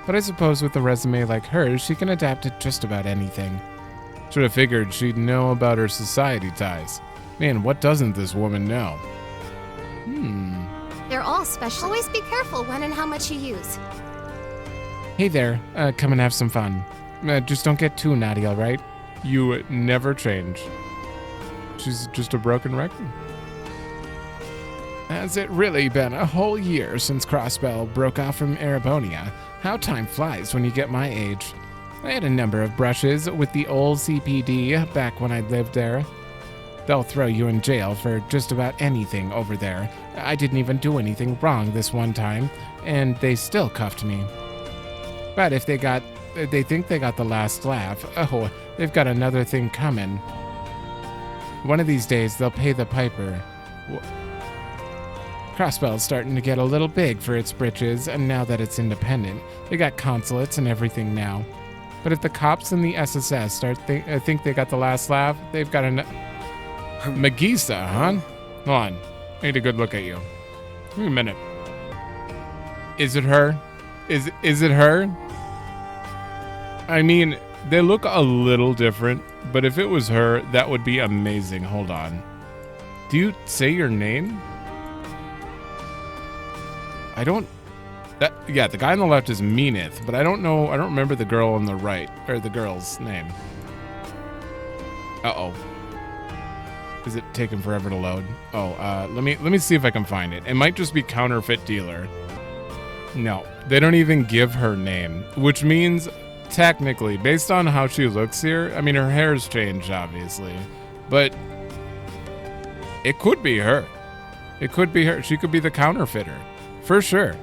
A: But I suppose with a resume like hers, she can adapt to just about anything. Should have figured she'd know about her society ties. Man, what doesn't this woman know?
B: They're all special. Always be careful when and how much you use.
A: Hey there, come and have some fun. Just don't get too naughty, alright? You never change. She's just a broken record. Has it really been a whole year since Crossbell broke off from Erebonia? How time flies when you get my age. I had a number of brushes with the old CPD back when I lived there. They'll throw you in jail for just about anything over there. I didn't even do anything wrong this one time, and they still cuffed me. But if they think they got the last laugh, oh, they've got another thing coming. One of these days, they'll pay the piper. Crossbell's starting to get a little big for its britches, and now that it's independent, they got consulates and everything now. But if the cops and the SSS think they got the last laugh, they've got Magisa, huh? Hold on. I need a good look at you. Give me a minute. Is it her? Is it her? I mean, they look a little different, but if it was her, that would be amazing. Hold on. Do you say your name? Yeah, the guy on the left is Meanith, but I don't remember the girl on the right, or the girl's name. Uh-oh. Is it taking forever to load? Oh, let me see if I can find it. It might just be counterfeit dealer. No, they don't even give her name, which means technically, based on how she looks here, I mean, her hair's changed, obviously, but it could be her. It could be her. She could be the counterfeiter, for sure.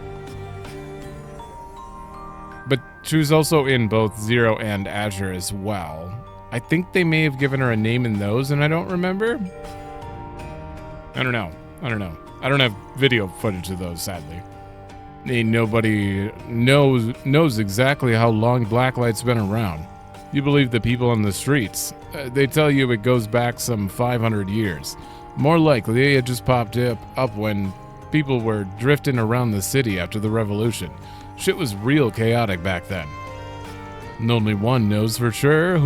A: But she was also in both Zero and Azure as well. I think they may have given her a name in those, and I don't remember. I don't know. I don't have video footage of those, sadly. Nobody knows exactly how long Blacklight's been around. You believe the people on the streets. They tell you it goes back some 500 years. More likely, it just popped up when people were drifting around the city after the revolution. Shit was real chaotic back then. And only one knows for sure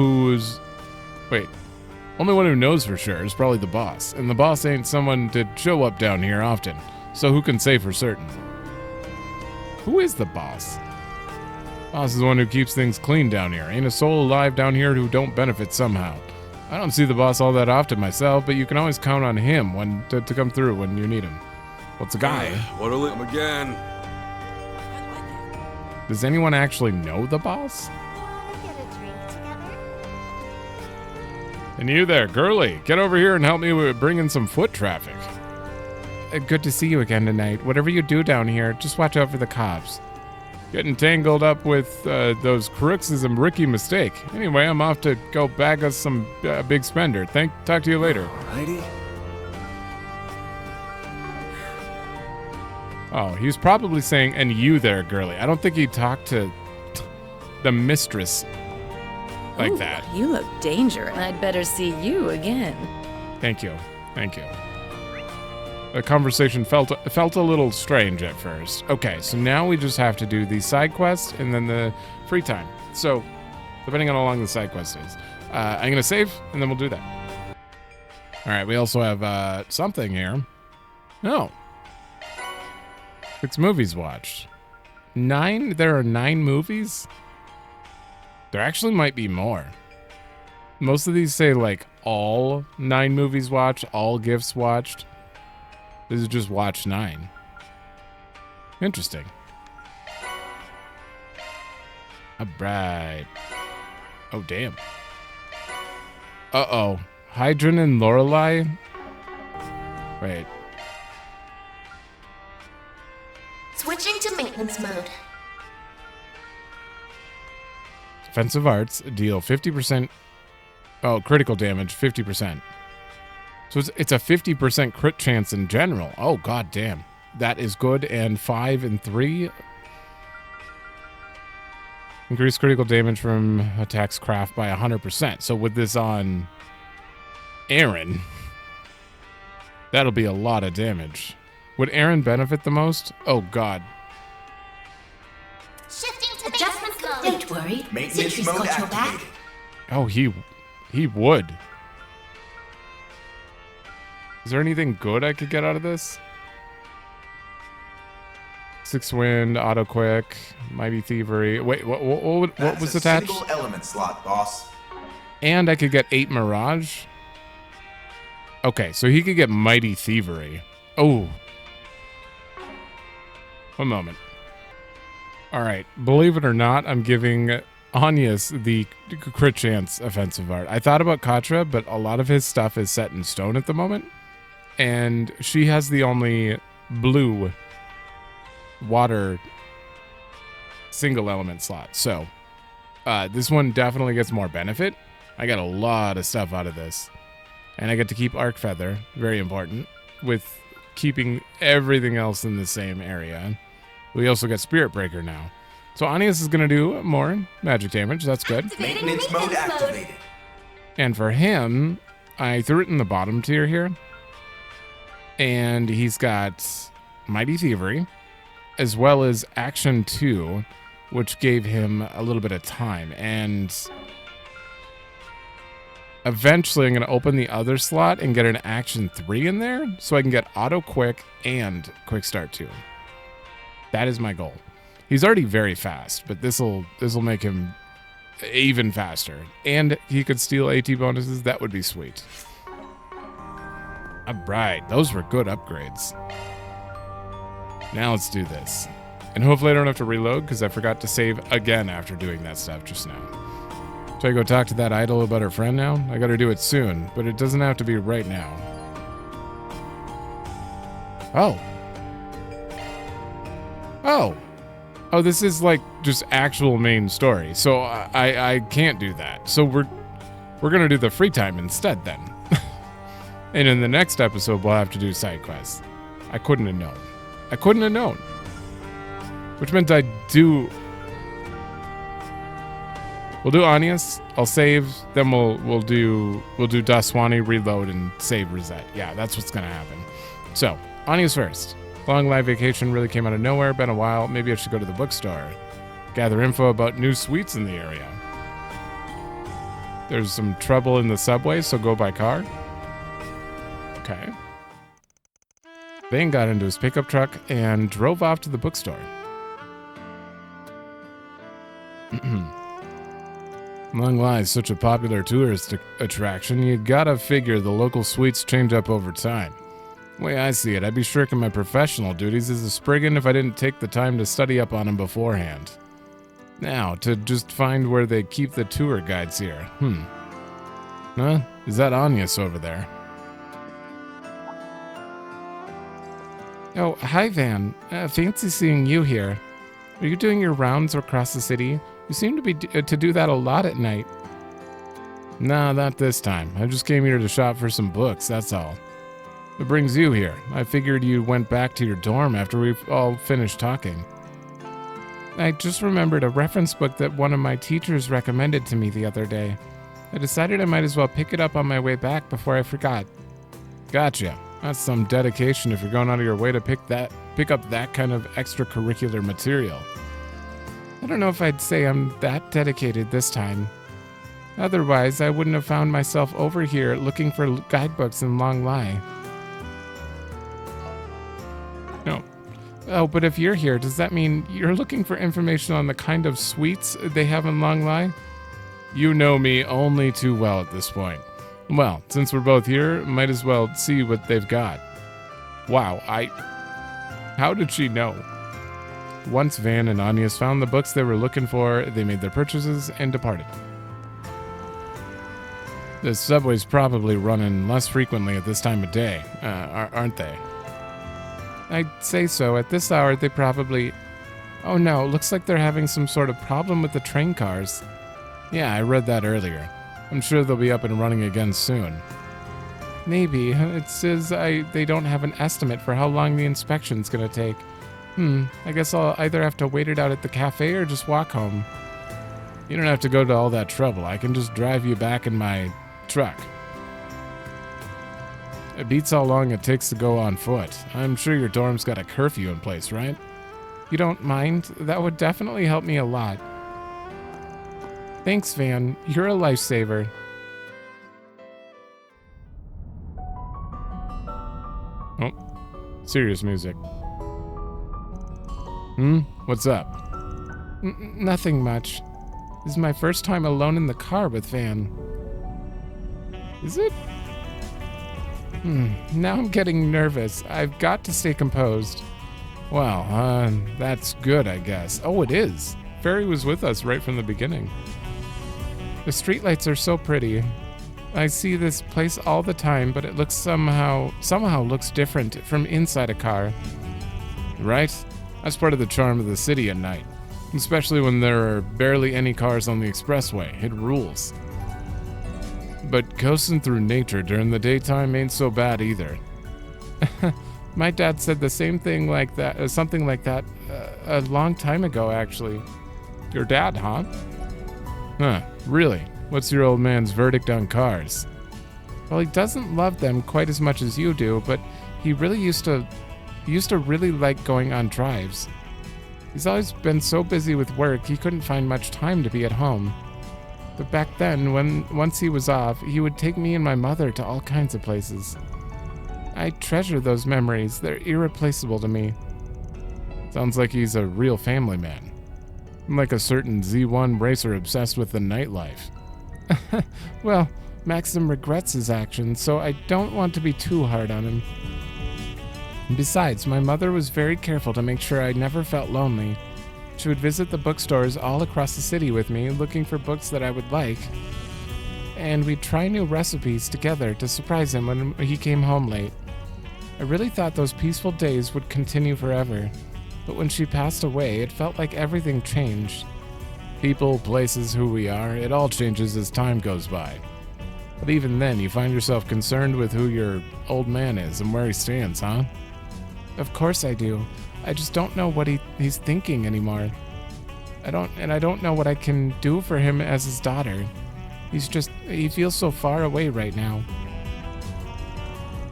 A: only one who knows for sure is probably the boss. And the boss ain't someone to show up down here often. So who can say for certain? Who is the boss? Boss is the one who keeps things clean down here. Ain't a soul alive down here who don't benefit somehow. I don't see the boss all that often myself, but you can always count on him to come through when you need him. What's a guy?
J: What'll it again?
A: Does anyone actually know the boss?
B: Wanna get a drink together?
A: And you there, girly, get over here and help me with bringing some foot traffic. Good to see you again tonight. Whatever you do down here, just watch out for the cops. Getting tangled up with those crooks is a rookie mistake. Anyway, I'm off to go bag us some big spender. Talk to you later.
J: Alrighty.
A: Oh, he was probably saying, and you there, girly. I don't think he talked to the mistress like
K: Ooh,
A: that.
K: You look dangerous. I'd better see you again.
A: Thank you. The conversation felt a little strange at first. Okay, so now we just have to do the side quest and then the free time. So, depending on how long the side quest is. I'm going to save, and then we'll do that. All right, we also have something here. Oh. 6 movies watched. 9? There are 9 movies? There actually might be more. Most of these say, like, all 9 movies watched, all gifts watched. This is just watch 9. Interesting. Alright. Oh, damn. Uh-oh. Hydron and Lorelei? Wait.
B: Switching to maintenance mode.
A: Defensive arts deal 50%. Oh, critical damage 50%. So it's a 50% crit chance in general. Oh, god damn. That is good. And 5 and 3. Increase critical damage from attacks craft by 100%. So with this on Aaron, that'll be a lot of damage. Would Aaron benefit the most? Oh, god.
B: Shifting to
L: Don't worry.
M: Maintenance mode activated.
A: Oh, he would. Is there anything good I could get out of this? 6 wind, auto quick, mighty thievery. Wait, what was attached?
M: Single element slot, boss.
A: And I could get 8 mirage. Okay, so he could get mighty thievery. Oh. One moment. All right, believe it or not, I'm giving Anya's the crit chance offensive art. I thought about Katra, but a lot of his stuff is set in stone at the moment. And she has the only blue water single element slot. So this one definitely gets more benefit. I got a lot of stuff out of this. And I get to keep Arc Feather, very important, with keeping everything else in the same area. We also get Spirit Breaker now. So Anius is going to do more magic damage. That's good.
M: Maintenance mode activated.
A: And for him, I threw it in the bottom tier here. And he's got Mighty Thievery, as well as Action 2, which gave him a little bit of time. And eventually I'm going to open the other slot and get an Action 3 in there, so I can get Auto Quick and Quick Start 2. That is my goal. He's already very fast, but this'll make him even faster. And he could steal AT bonuses. That would be sweet. All right, those were good upgrades. Now let's do this. And hopefully I don't have to reload because I forgot to save again after doing that stuff just now. Should I go talk to that idol about her friend now? I gotta do it soon, but it doesn't have to be right now. Oh. Oh. Oh, this is like just actual main story. So I can't do that. So we're gonna do the free time instead then. And in the next episode, we'll have to do side quests. I couldn't have known. I couldn't have known. Which meant I'd do... We'll do Anius. I'll save. Then we'll do Daswani, reload, and save reset. Yeah, that's what's gonna happen. So, Anius first. Long live vacation really came out of nowhere. Been a while. Maybe I should go to the bookstore. Gather info about new suites in the area. There's some trouble in the subway, so go by car. Okay. Vane got into his pickup truck and drove off to the bookstore. Long lies such a popular tourist attraction, you gotta figure the local suites change up over time. The way I see it, I'd be shirking my professional duties as a spriggan if I didn't take the time to study up on them beforehand. Now, to just find where they keep the tour guides here. Huh? Is that Anius over there? Oh, hi Van. Fancy seeing you here. Are you doing your rounds across the city? You seem to be to do that a lot at night. Nah, not this time. I just came here to shop for some books, that's all. What brings you here? I figured you went back to your dorm after we've all finished talking. I just remembered a reference book that one of my teachers recommended to me the other day. I decided I might as well pick it up on my way back before I forgot. Gotcha. That's some dedication if you're going out of your way to pick up that kind of extracurricular material. I don't know if I'd say I'm that dedicated this time. Otherwise, I wouldn't have found myself over here looking for guidebooks in Long Lai. No. Oh, but if you're here, does that mean you're looking for information on the kind of suites they have in Long Lai? You know me only too well at this point. Well, since we're both here, might as well see what they've got. Wow, how did she know? Once Van and Anius found the books they were looking for, they made their purchases and departed. The subway's probably running less frequently at this time of day, aren't they? I'd say so. At this hour, they probably... Oh no, looks like they're having some sort of problem with the train cars. Yeah, I read that earlier. I'm sure they'll be up and running again soon. Maybe. It says they don't have an estimate for how long the inspection's gonna take. I guess I'll either have to wait it out at the cafe or just walk home. You don't have to go to all that trouble. I can just drive you back in my truck. It beats how long it takes to go on foot. I'm sure your dorm's got a curfew in place, right? You don't mind? That would definitely help me a lot. Thanks, Van. You're a lifesaver. Oh, serious music. What's up? Nothing much. This is my first time alone in the car with Van. Is it? Now I'm getting nervous. I've got to stay composed. Well, that's good, I guess. Oh, it is. Fairy was with us right from the beginning. The streetlights are so pretty. I see this place all the time, but it looks somehow looks different from inside a car. Right? That's part of the charm of the city at night. Especially when there are barely any cars on the expressway. It rules. But coasting through nature during the daytime ain't so bad either. My dad said the same thing like that, something like that, a long time ago, actually. Your dad, huh? Huh, really? What's your old man's verdict on cars? Well, he doesn't love them quite as much as you do, but he really used to really like going on drives. He's always been so busy with work, he couldn't find much time to be at home. But back then, once he was off, he would take me and my mother to all kinds of places. I treasure those memories. They're irreplaceable to me. Sounds like he's a real family man. Like a certain Z1 racer obsessed with the nightlife. Well, Maxim regrets his actions, so I don't want to be too hard on him. Besides, my mother was very careful to make sure I never felt lonely. She would visit the bookstores all across the city with me, looking for books that I would like. And we'd try new recipes together to surprise him when he came home late. I really thought those peaceful days would continue forever. But when she passed away, it felt like everything changed. People, places, who we are, it all changes as time goes by. But even then, you find yourself concerned with who your old man is and where he stands, huh? Of course I do. I just don't know what he's thinking anymore. I don't know what I can do for him as his daughter. He feels so far away right now.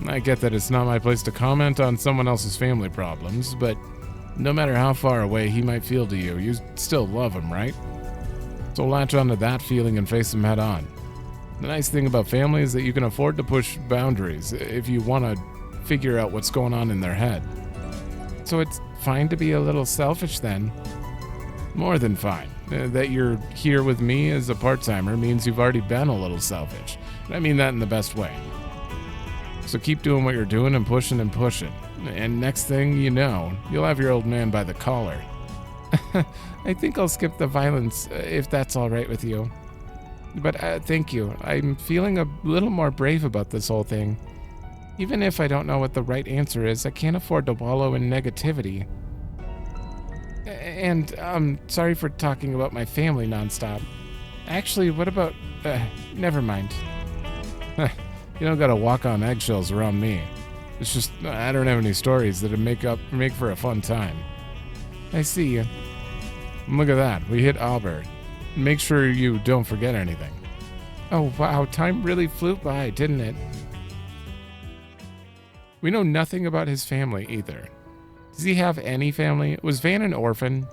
A: I get that it's not my place to comment on someone else's family problems, but no matter how far away he might feel to you, you still love him, right? So latch onto that feeling and face him head on. The nice thing about family is that you can afford to push boundaries if you want to figure out what's going on in their head. So it's fine to be a little selfish then. More than fine. That you're here with me as a part-timer means you've already been a little selfish. And I mean that in the best way. So keep doing what you're doing and pushing and pushing. And next thing you know, you'll have your old man by the collar. I think I'll skip the violence if that's all right with you. But thank you. I'm feeling a little more brave about this whole thing. Even if I don't know what the right answer is, I can't afford to wallow in negativity. And sorry for talking about my family nonstop. Actually, what about... never mind. You don't gotta walk on eggshells around me. It's just, I don't have any stories that'd make for a fun time. I see you. Look at that, we hit Albert. Make sure you don't forget anything. Oh wow, time really flew by, didn't it? We know nothing about his family either. Does he have any family? Was Van an orphan?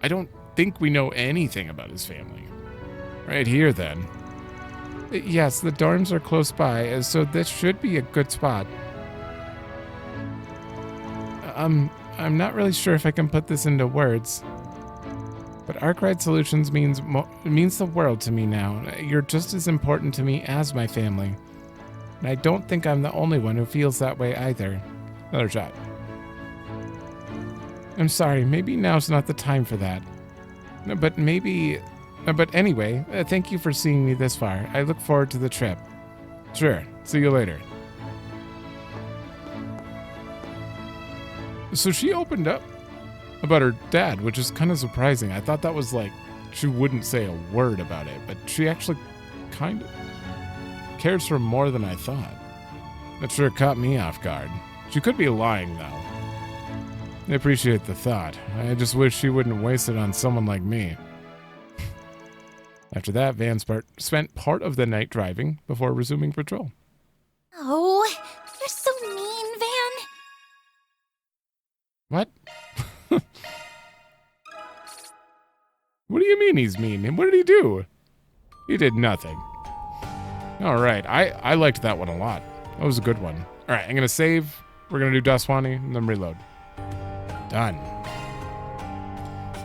A: I don't think we know anything about his family. Right here, then. Yes, the dorms are close by, so this should be a good spot. I'm not really sure if I can put this into words. But Arkride Solutions means the world to me now. You're just as important to me as my family. And I don't think I'm the only one who feels that way either. Another shot. I'm sorry, maybe now's not the time for that. But anyway, thank you for seeing me this far. I look forward to the trip. Sure, see you later. So she opened up about her dad, which is kind of surprising. I thought that was like, she wouldn't say a word about it, but she actually kind of cares for him more than I thought. That sure caught me off guard. She could be lying, though. I appreciate the thought. I just wish she wouldn't waste it on someone like me. After that, Van spent part of the night driving before resuming patrol.
D: Oh, you're so mean, Van.
A: What? mean he's mean? What did he do? He did nothing. All right, I liked that one a lot. That was a good one. All right, I'm going to save. We're going to do Daswani and then reload. Done.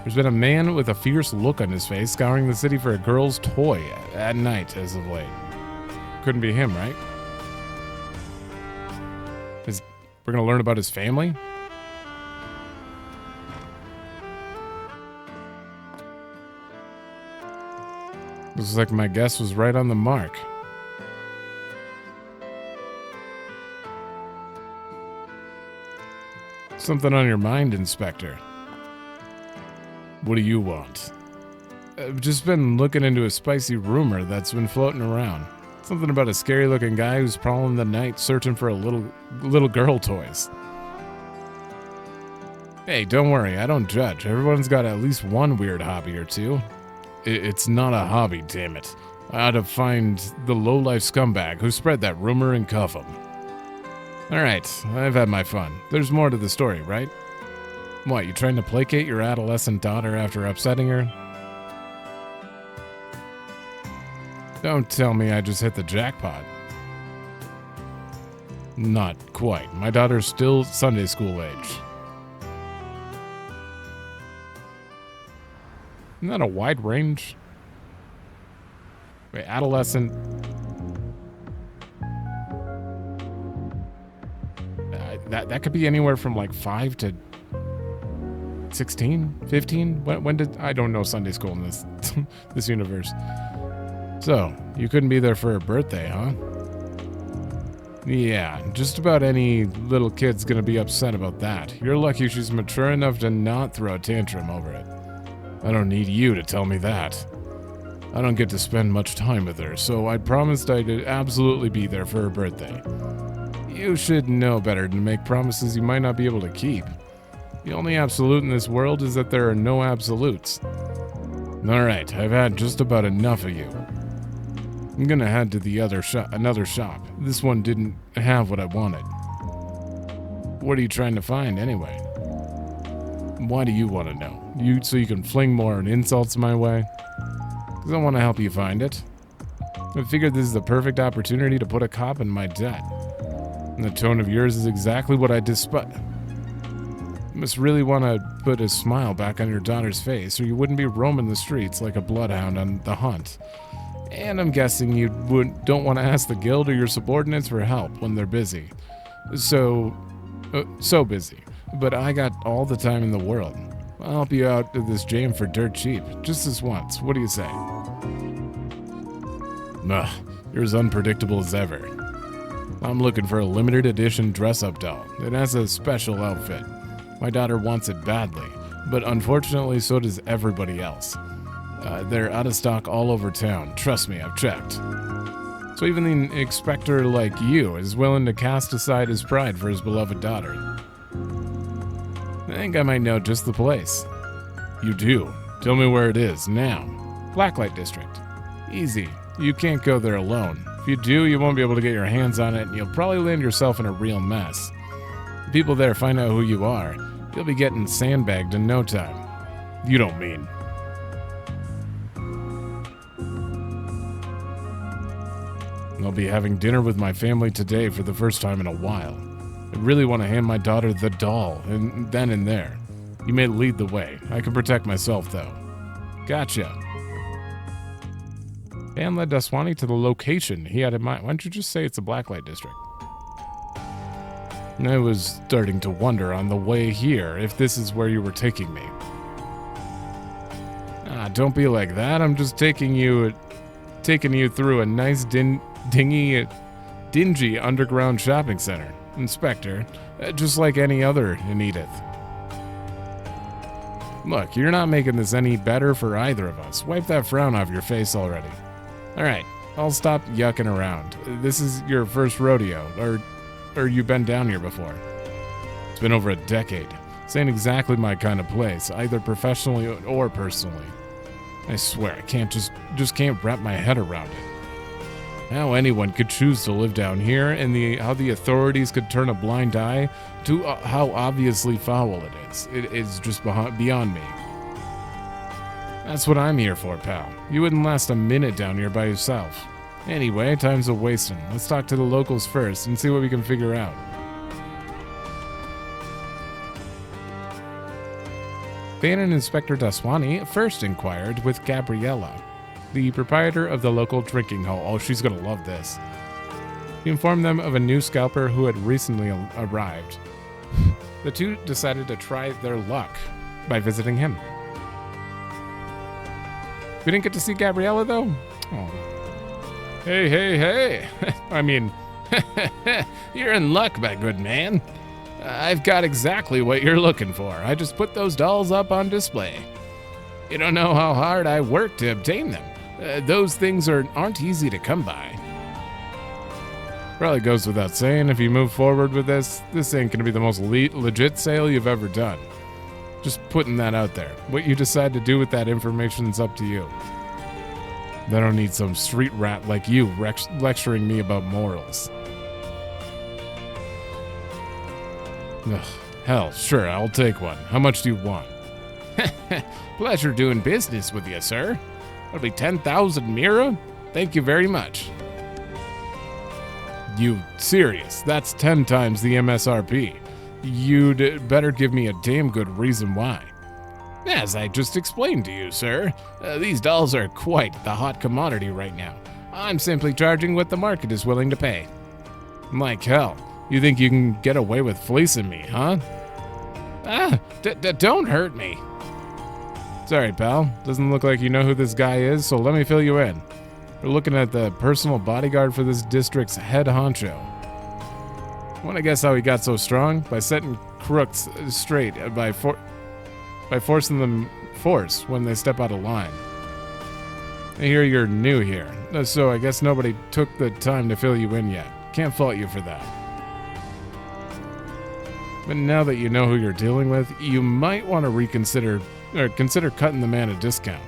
A: There's been a man with a fierce look on his face scouring the city for a girl's toy at night as of late. Couldn't be him, right? We're going to learn about his family? Looks like my guess was right on the mark. Something on your mind, Inspector. What do you want? I've just been looking into a spicy rumor that's been floating around. Something about a scary-looking guy who's prowling the night searching for a little girl toys. Hey, don't worry, I don't judge. Everyone's got at least one weird hobby or two. It's not a hobby, damn it. I ought to find the low-life scumbag who spread that rumor and cuff him. Alright, I've had my fun. There's more to the story, right? What, you trying to placate your adolescent daughter after upsetting her? Don't tell me I just hit the jackpot. Not quite. My daughter's still Sunday school age. Isn't that a wide range? Wait, adolescent... That could be anywhere from like 5 to 16, 15? When did... I don't know Sunday school in this this universe. So, you couldn't be there for her birthday, huh? Yeah, just about any little kid's gonna be upset about that. You're lucky she's mature enough to not throw a tantrum over it. I don't need you to tell me that. I don't get to spend much time with her, so I promised I'd absolutely be there for her birthday. You should know better than to make promises you might not be able to keep. The only absolute in this world is that there are no absolutes. Alright, I've had just about enough of you. I'm gonna head to the another shop. This one didn't have what I wanted. What are you trying to find, anyway? Why do you want to know? So you can fling more insults my way? Because I want to help you find it. I figured this is the perfect opportunity to put a cop in my debt. And the tone of yours is exactly what I despise. You must really want to put a smile back on your daughter's face, or you wouldn't be roaming the streets like a bloodhound on the hunt. And I'm guessing you don't want to ask the guild or your subordinates for help when they're busy. So busy. But I got all the time in the world. I'll help you out of this jam for dirt cheap, just this once. What do you say? Ugh, you're as unpredictable as ever. I'm looking for a limited edition dress-up doll. It has a special outfit. My daughter wants it badly, but unfortunately so does everybody else. They're out of stock all over town. Trust me, I've checked. So even the inspector like you is willing to cast aside his pride for his beloved daughter. I think I might know just the place. You do? Tell me where it is, now. Blacklight District. Easy. You can't go there alone. If you do, you won't be able to get your hands on it, and you'll probably land yourself in a real mess. The people there find out who you are. You'll be getting sandbagged in no time. You don't mean... I'll be having dinner with my family today for the first time in a while. I really want to hand my daughter the doll, and then and there. You may lead the way. I can protect myself, though. Gotcha. Dan led Daswani to the location he had in mind. Why don't you just say it's a Blacklight District? I was starting to wonder on the way here if this is where you were taking me. Don't be like that. I'm just taking you through a nice dingy underground shopping center. Inspector, just like any other in Edith. Look, you're not making this any better for either of us. Wipe that frown off your face already. Alright, I'll stop yucking around. This is your first rodeo, or you've been down here before. It's been over a decade. This ain't exactly my kind of place, either professionally or personally. I swear, I can't just can't wrap my head around it. How anyone could choose to live down here, and how the authorities could turn a blind eye to how obviously foul it is. It is just beyond me. That's what I'm here for, pal. You wouldn't last a minute down here by yourself. Anyway, time's a-wasting. Let's talk to the locals first and see what we can figure out. Fan and Inspector Daswani first inquired with Gabriella, the proprietor of the local drinking hole. Oh, she's gonna love this. He informed them of a new scalper who had recently arrived. The two decided to try their luck by visiting him. We didn't get to see Gabriella, though? Oh. Hey. I mean, you're in luck, my good man. I've got exactly what you're looking for. I just put those dolls up on display. You don't know how hard I worked to obtain them. Those things aren't easy to come by. Probably goes without saying, if you move forward with this ain't gonna be the most legit sale you've ever done. Just putting that out there. What you decide to do with that information's up to you. I don't need some street rat like you lecturing me about morals. Ugh, hell, sure, I'll take one. How much do you want? Pleasure doing business with you, sir. That'll be 10,000 Mira? Thank you very much. You serious? That's 10 times the MSRP. You'd better give me a damn good reason why. As I just explained to you, sir, these dolls are quite the hot commodity right now. I'm simply charging what the market is willing to pay. Like hell, you think you can get away with fleecing me, huh? Don't hurt me. Sorry, pal. Doesn't look like you know who this guy is, so let me fill you in. We're looking at the personal bodyguard for this district's head honcho. Want to guess how he got so strong? By setting crooks straight, by forcing them when they step out of line. I hear you're new here, so I guess nobody took the time to fill you in yet. Can't fault you for that. But now that you know who you're dealing with, you might want to consider cutting the man a discount.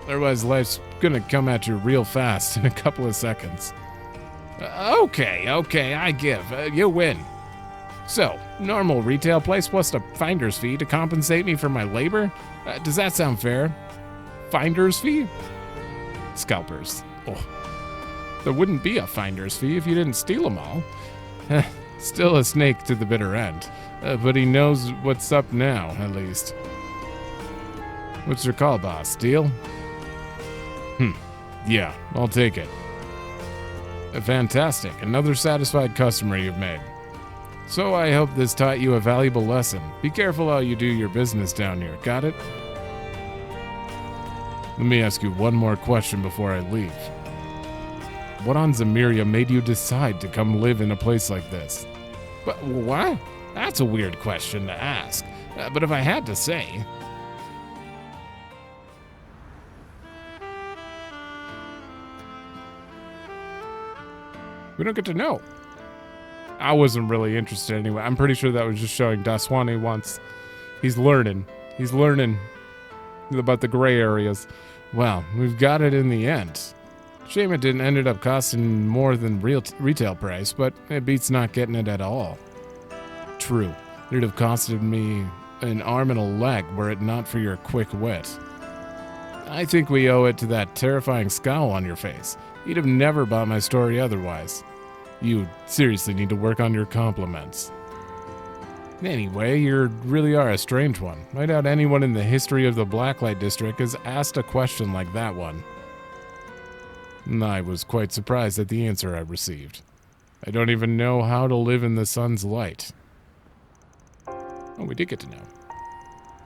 A: Otherwise, life's gonna come at you real fast in a couple of seconds. Okay, I give. You win. So, normal retail price plus a finder's fee to compensate me for my labor? Does that sound fair? Finder's fee? Scalpers. Oh. There wouldn't be a finder's fee if you didn't steal them all. Still a snake to the bitter end. But he knows what's up now, at least. What's your call, boss? Deal? Yeah, I'll take it. Fantastic. Another satisfied customer you've made. So I hope this taught you a valuable lesson. Be careful how you do your business down here. Got it? Let me ask you one more question before I leave. What on Zamiria made you decide to come live in a place like this? But what? That's a weird question to ask. But if I had to say... We don't get to know. I wasn't really interested anyway. I'm pretty sure that was just showing Daswani once. He's learning. He's learning about the gray areas. Well, we've got it in the end. Shame it didn't ended up costing more than retail price, but it beats not getting it at all. True. It'd have costed me an arm and a leg were it not for your quick wit. I think we owe it to that terrifying scowl on your face. You'd have never bought my story otherwise. You seriously need to work on your compliments. Anyway, you really are a strange one. I doubt anyone in the history of the Blacklight district has asked a question like that one. I was quite surprised at the answer I received. I don't even know how to live in the sun's light. Oh, we did get to know.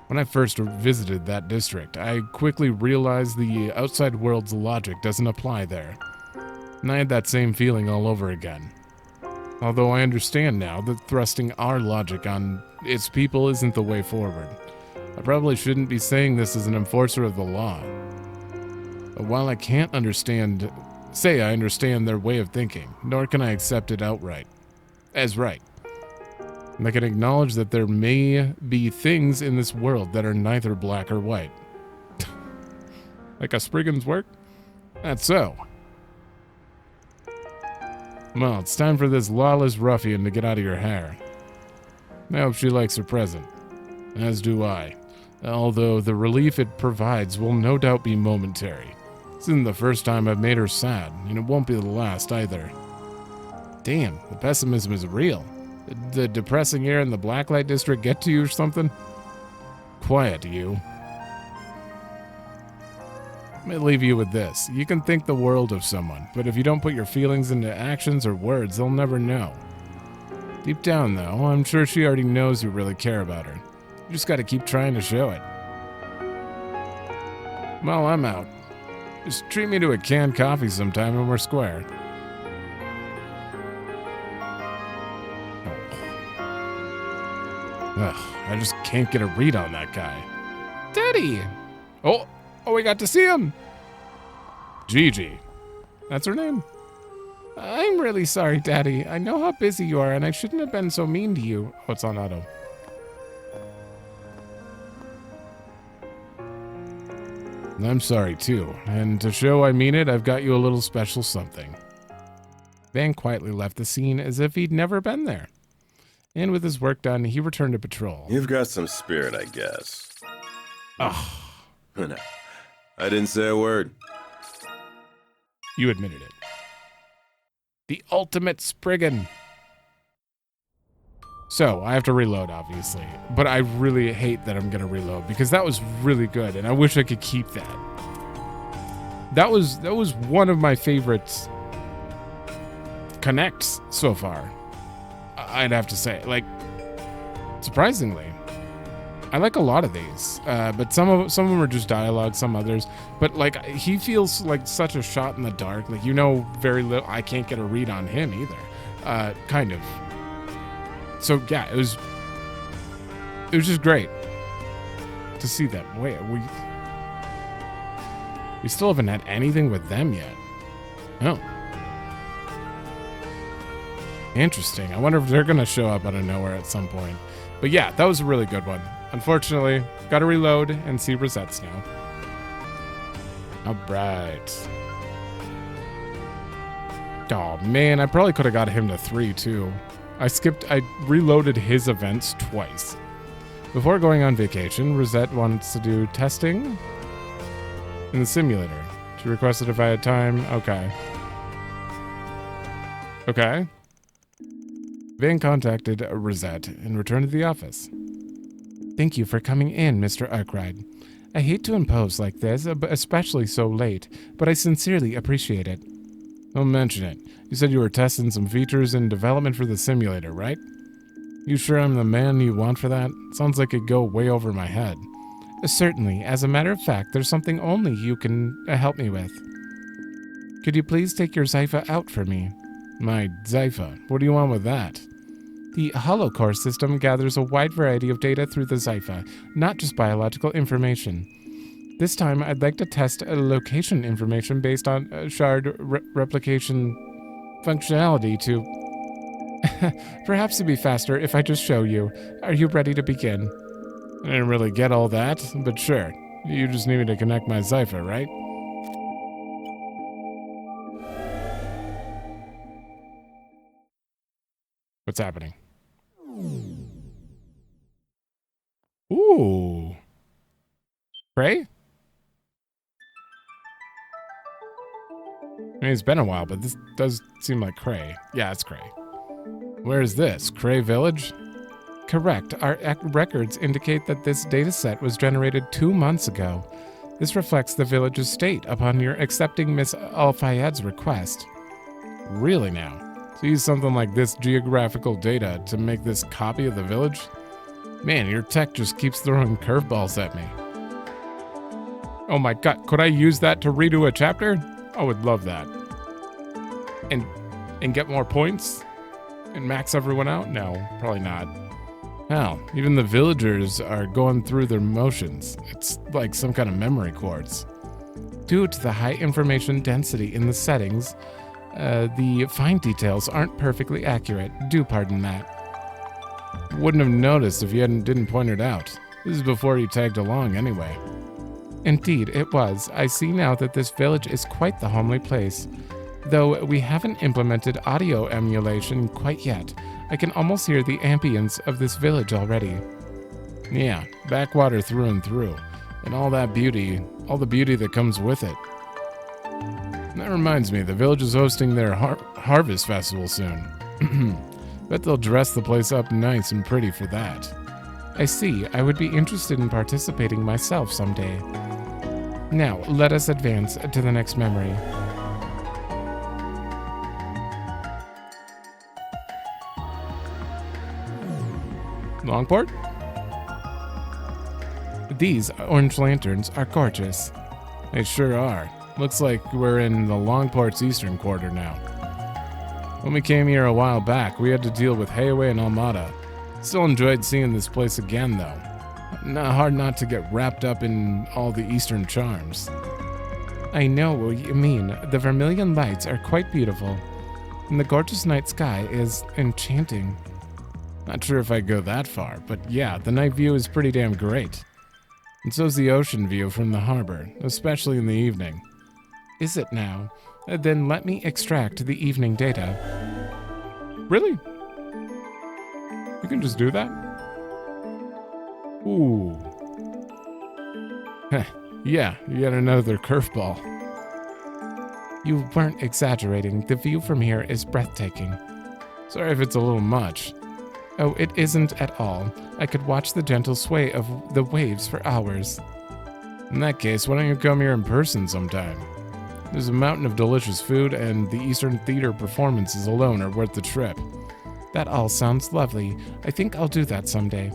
A: When I first visited that district, I quickly realized the outside world's logic doesn't apply there. And I had that same feeling all over again. Although I understand now that thrusting our logic on its people isn't the way forward. I probably shouldn't be saying this as an enforcer of the law. But while I can't say I understand their way of thinking, nor can I accept it outright as right. And I can acknowledge that there may be things in this world that are neither black or white. Like a spriggan's work? That's so. Well, it's time for this lawless ruffian to get out of your hair. I hope she likes her present. As do I. Although the relief it provides will no doubt be momentary. This isn't the first time I've made her sad, and it won't be the last either. Damn, the pessimism is real. Did the depressing air in the Blacklight district get to you or something? Quiet, you. Let me leave you with this. You can think the world of someone, but if you don't put your feelings into actions or words, they'll never know. Deep down, though, I'm sure she already knows you really care about her. You just gotta keep trying to show it. Well, I'm out. Just treat me to a canned coffee sometime and we're square. Ugh, I just can't get a read on that guy. Daddy! Oh, we got to see him! Gigi. That's her name? I'm really sorry, Daddy. I know how busy you are and I shouldn't have been so mean to you. Oh, it's on auto. I'm sorry, too. And to show I mean it, I've got you a little special something. Van quietly left the scene as if he'd never been there. And with his work done, he returned to patrol.
L: You've got some spirit, I guess.
A: Ugh.
L: No, I didn't say a word.
A: You admitted it. The ultimate spriggan. So, I have to reload, obviously. But I really hate that I'm going to reload, because that was really good, and I wish I could keep that. That was one of my favorites connects so far, I'd have to say. Like, surprisingly. I like a lot of these, but some of them are just dialogue, some others. But, like, he feels like such a shot in the dark. Like, you know very little. I can't get a read on him either. Kind of. So yeah, it was just great to see them. Wait, we still haven't had anything with them yet. Oh. Interesting. I wonder if they're gonna show up out of nowhere at some point. But yeah, that was a really good one. Unfortunately, gotta reload and see resets now. Alright. Oh man, I probably could have got him to 3 too. I reloaded his events twice. Before going on vacation, Rosette wants to do testing in the simulator. She requested if I had time. Okay. Okay. Van contacted Rosette and returned to the office. Thank you for coming in, Mr. Arkride. I hate to impose like this, especially so late, but I sincerely appreciate it. Don't mention it. You said you were testing some features in development for the simulator, right? You sure I'm the man you want for that? Sounds like it'd go way over my head. Certainly. As a matter of fact, there's something only you can help me with. Could you please take your Zypha out for me? My Zypha? What do you want with that? The holocore system gathers a wide variety of data through the Zypha, not just biological information. This time, I'd like to test location information based on shard replication functionality to... Perhaps it'd be faster if I just show you. Are you ready to begin? I didn't really get all that, but sure. You just need me to connect my Zypha, right? What's happening? Ooh. Cray? I mean, it's been a while, but this does seem like Cray. Yeah, it's Cray. Where is this? Cray Village? Correct. Our records indicate that this dataset was generated 2 months ago. This reflects the village's state upon your accepting Miss Al-Fayed's request. Really now? So use something like this geographical data to make this copy of the village? Man, your tech just keeps throwing curveballs at me. Oh my god, could I use that to redo a chapter? I would love that. And get more points? And max everyone out? No, probably not. Hell, even the villagers are going through their motions. It's like some kind of memory quartz. Due to the high information density in the settings, the fine details aren't perfectly accurate. Do pardon that. Wouldn't have noticed if you didn't point it out. This is before you tagged along anyway. Indeed, it was. I see now that this village is quite the homely place. Though we haven't implemented audio emulation quite yet, I can almost hear the ambience of this village already. Yeah, backwater through and through. And all that beauty, all the beauty that comes with it. That reminds me, the village is hosting their harvest festival soon. Bet they'll dress the place up nice and pretty for that. I see. I would be interested in participating myself someday. Now, let us advance to the next memory. Longport? These orange lanterns are gorgeous. They sure are. Looks like we're in the Longport's eastern quarter now. When we came here a while back, we had to deal with Hayaway and Almada. Still enjoyed seeing this place again, though. Hard not to get wrapped up in all the eastern charms. I know what you mean. The vermilion lights are quite beautiful, and the gorgeous night sky is enchanting. Not sure if I'd go that far, but yeah, the night view is pretty damn great. And so's the ocean view from the harbor, especially in the evening. Is it now? Then let me extract the evening data. Really? You can just do that? Ooh. Heh, yeah, yet another curveball. You weren't exaggerating. The view from here is breathtaking. Sorry if it's a little much. Oh, it isn't at all. I could watch the gentle sway of the waves for hours. In that case, why don't you come here in person sometime? There's a mountain of delicious food, and the Eastern Theater performances alone are worth the trip. That all sounds lovely. I think I'll do that someday.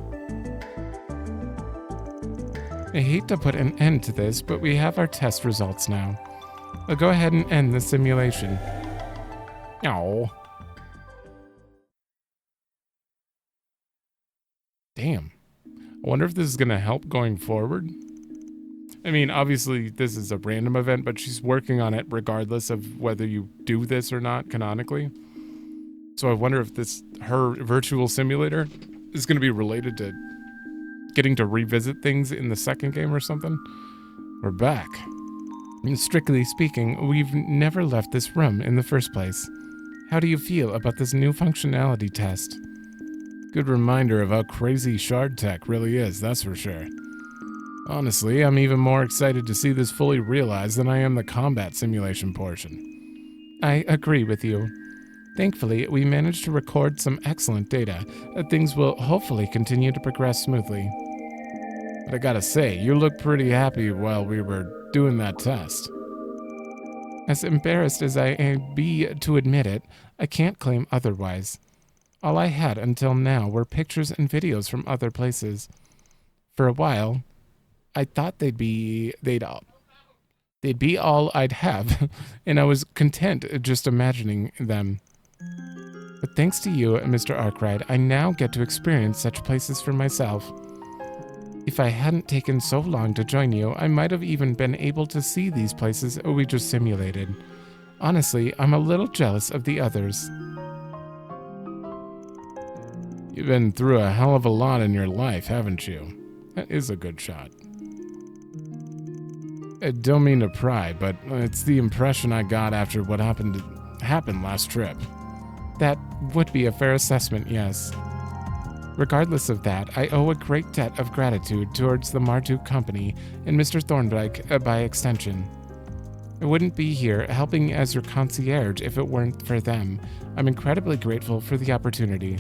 A: I hate to put an end to this, but we have our test results now. I'll go ahead and end the simulation. Oh. Damn. I wonder if this is going to help going forward. I mean, obviously, this is a random event, but she's working on it regardless of whether you do this or not canonically. So I wonder if her virtual simulator is going to be related to getting to revisit things in the second game or something. We're back. And strictly speaking, we've never left this room in the first place. How do you feel about this new functionality test? Good reminder of how crazy shard tech really is, that's for sure. Honestly, I'm even more excited to see this fully realized than I am the combat simulation portion. I agree with you. Thankfully, we managed to record some excellent data. Things will hopefully continue to progress smoothly. But I gotta say, you look pretty happy while we were doing that test. As embarrassed as I be to admit it, I can't claim otherwise. All I had until now were pictures and videos from other places. For a while, I thought they'd be all I'd have, and I was content just imagining them. But thanks to you, Mr. Arkride, I now get to experience such places for myself. If I hadn't taken so long to join you, I might have even been able to see these places we just simulated. Honestly, I'm a little jealous of the others. You've been through a hell of a lot in your life, haven't you? That is a good shot. I don't mean to pry, but it's the impression I got after what happened last trip. That would be a fair assessment, yes. Regardless of that, I owe a great debt of gratitude towards the Marduk Company and Mr. Thorndyke by extension. I wouldn't be here helping as your concierge if it weren't for them. I'm incredibly grateful for the opportunity.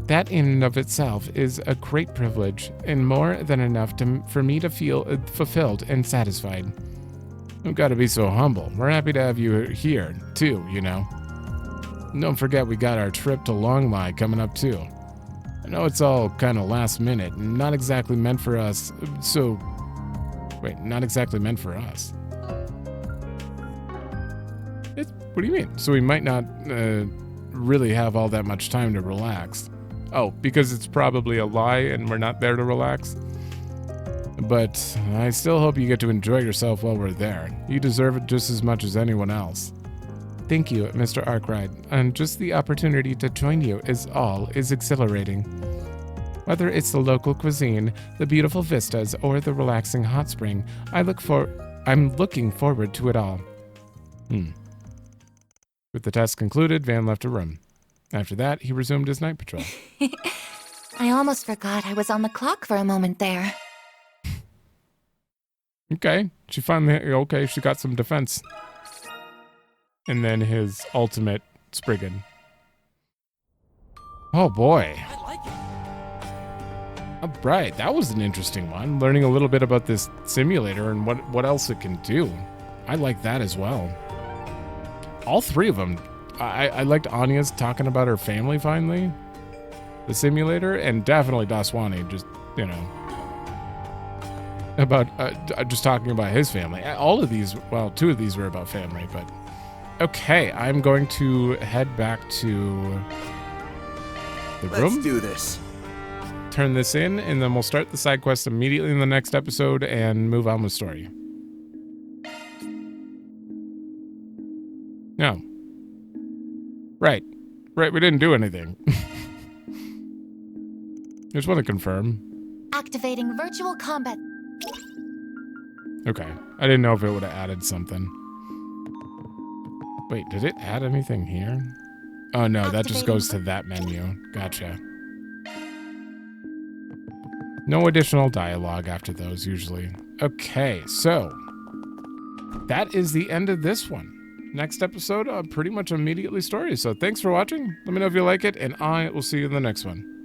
A: That in and of itself is a great privilege, and more than enough for me to feel fulfilled and satisfied. You've got to be so humble. We're happy to have you here, too, you know. Don't forget we got our trip to Longlie coming up, too. I know it's all kind of last minute, and not exactly meant for us, so... Wait, not exactly meant for us. What do you mean? So we might not really have all that much time to relax. Oh, because it's probably a lie and we're not there to relax? But I still hope you get to enjoy yourself while we're there. You deserve it just as much as anyone else. Thank you, Mr. Arkride, and just the opportunity to join you is exhilarating. Whether it's the local cuisine, the beautiful vistas, or the relaxing hot spring, I'm looking forward to it all. With the test concluded, Van left a room. After that, he resumed his night patrol.
D: I almost forgot I was on the clock for a moment there.
A: Okay, she finally, okay, she got some defense. And then his ultimate spriggan. Oh boy.
C: I like it.
A: All right, that was an interesting one. Learning a little bit about this simulator and what else it can do. I like that as well. All three of them. I liked Anya's talking about her family finally. The simulator, and definitely Daswani, just, you know, about just talking about his family. All of these, well, two of these were about family, but okay, I'm going to head back to the room.
H: Let's do this.
A: Turn this in, and then we'll start the side quest immediately in the next episode and move on with story. No. Right, we didn't do anything. Just want to confirm.
D: Activating virtual combat.
A: Okay, I didn't know if it would have added something. Wait, did it add anything here? Oh no, that just goes to that menu. Gotcha. No additional dialogue after those usually. Okay, so that is the end of this one. Next episode, pretty much immediately story. So thanks for watching. Let me know if you like it, and I will see you in the next one.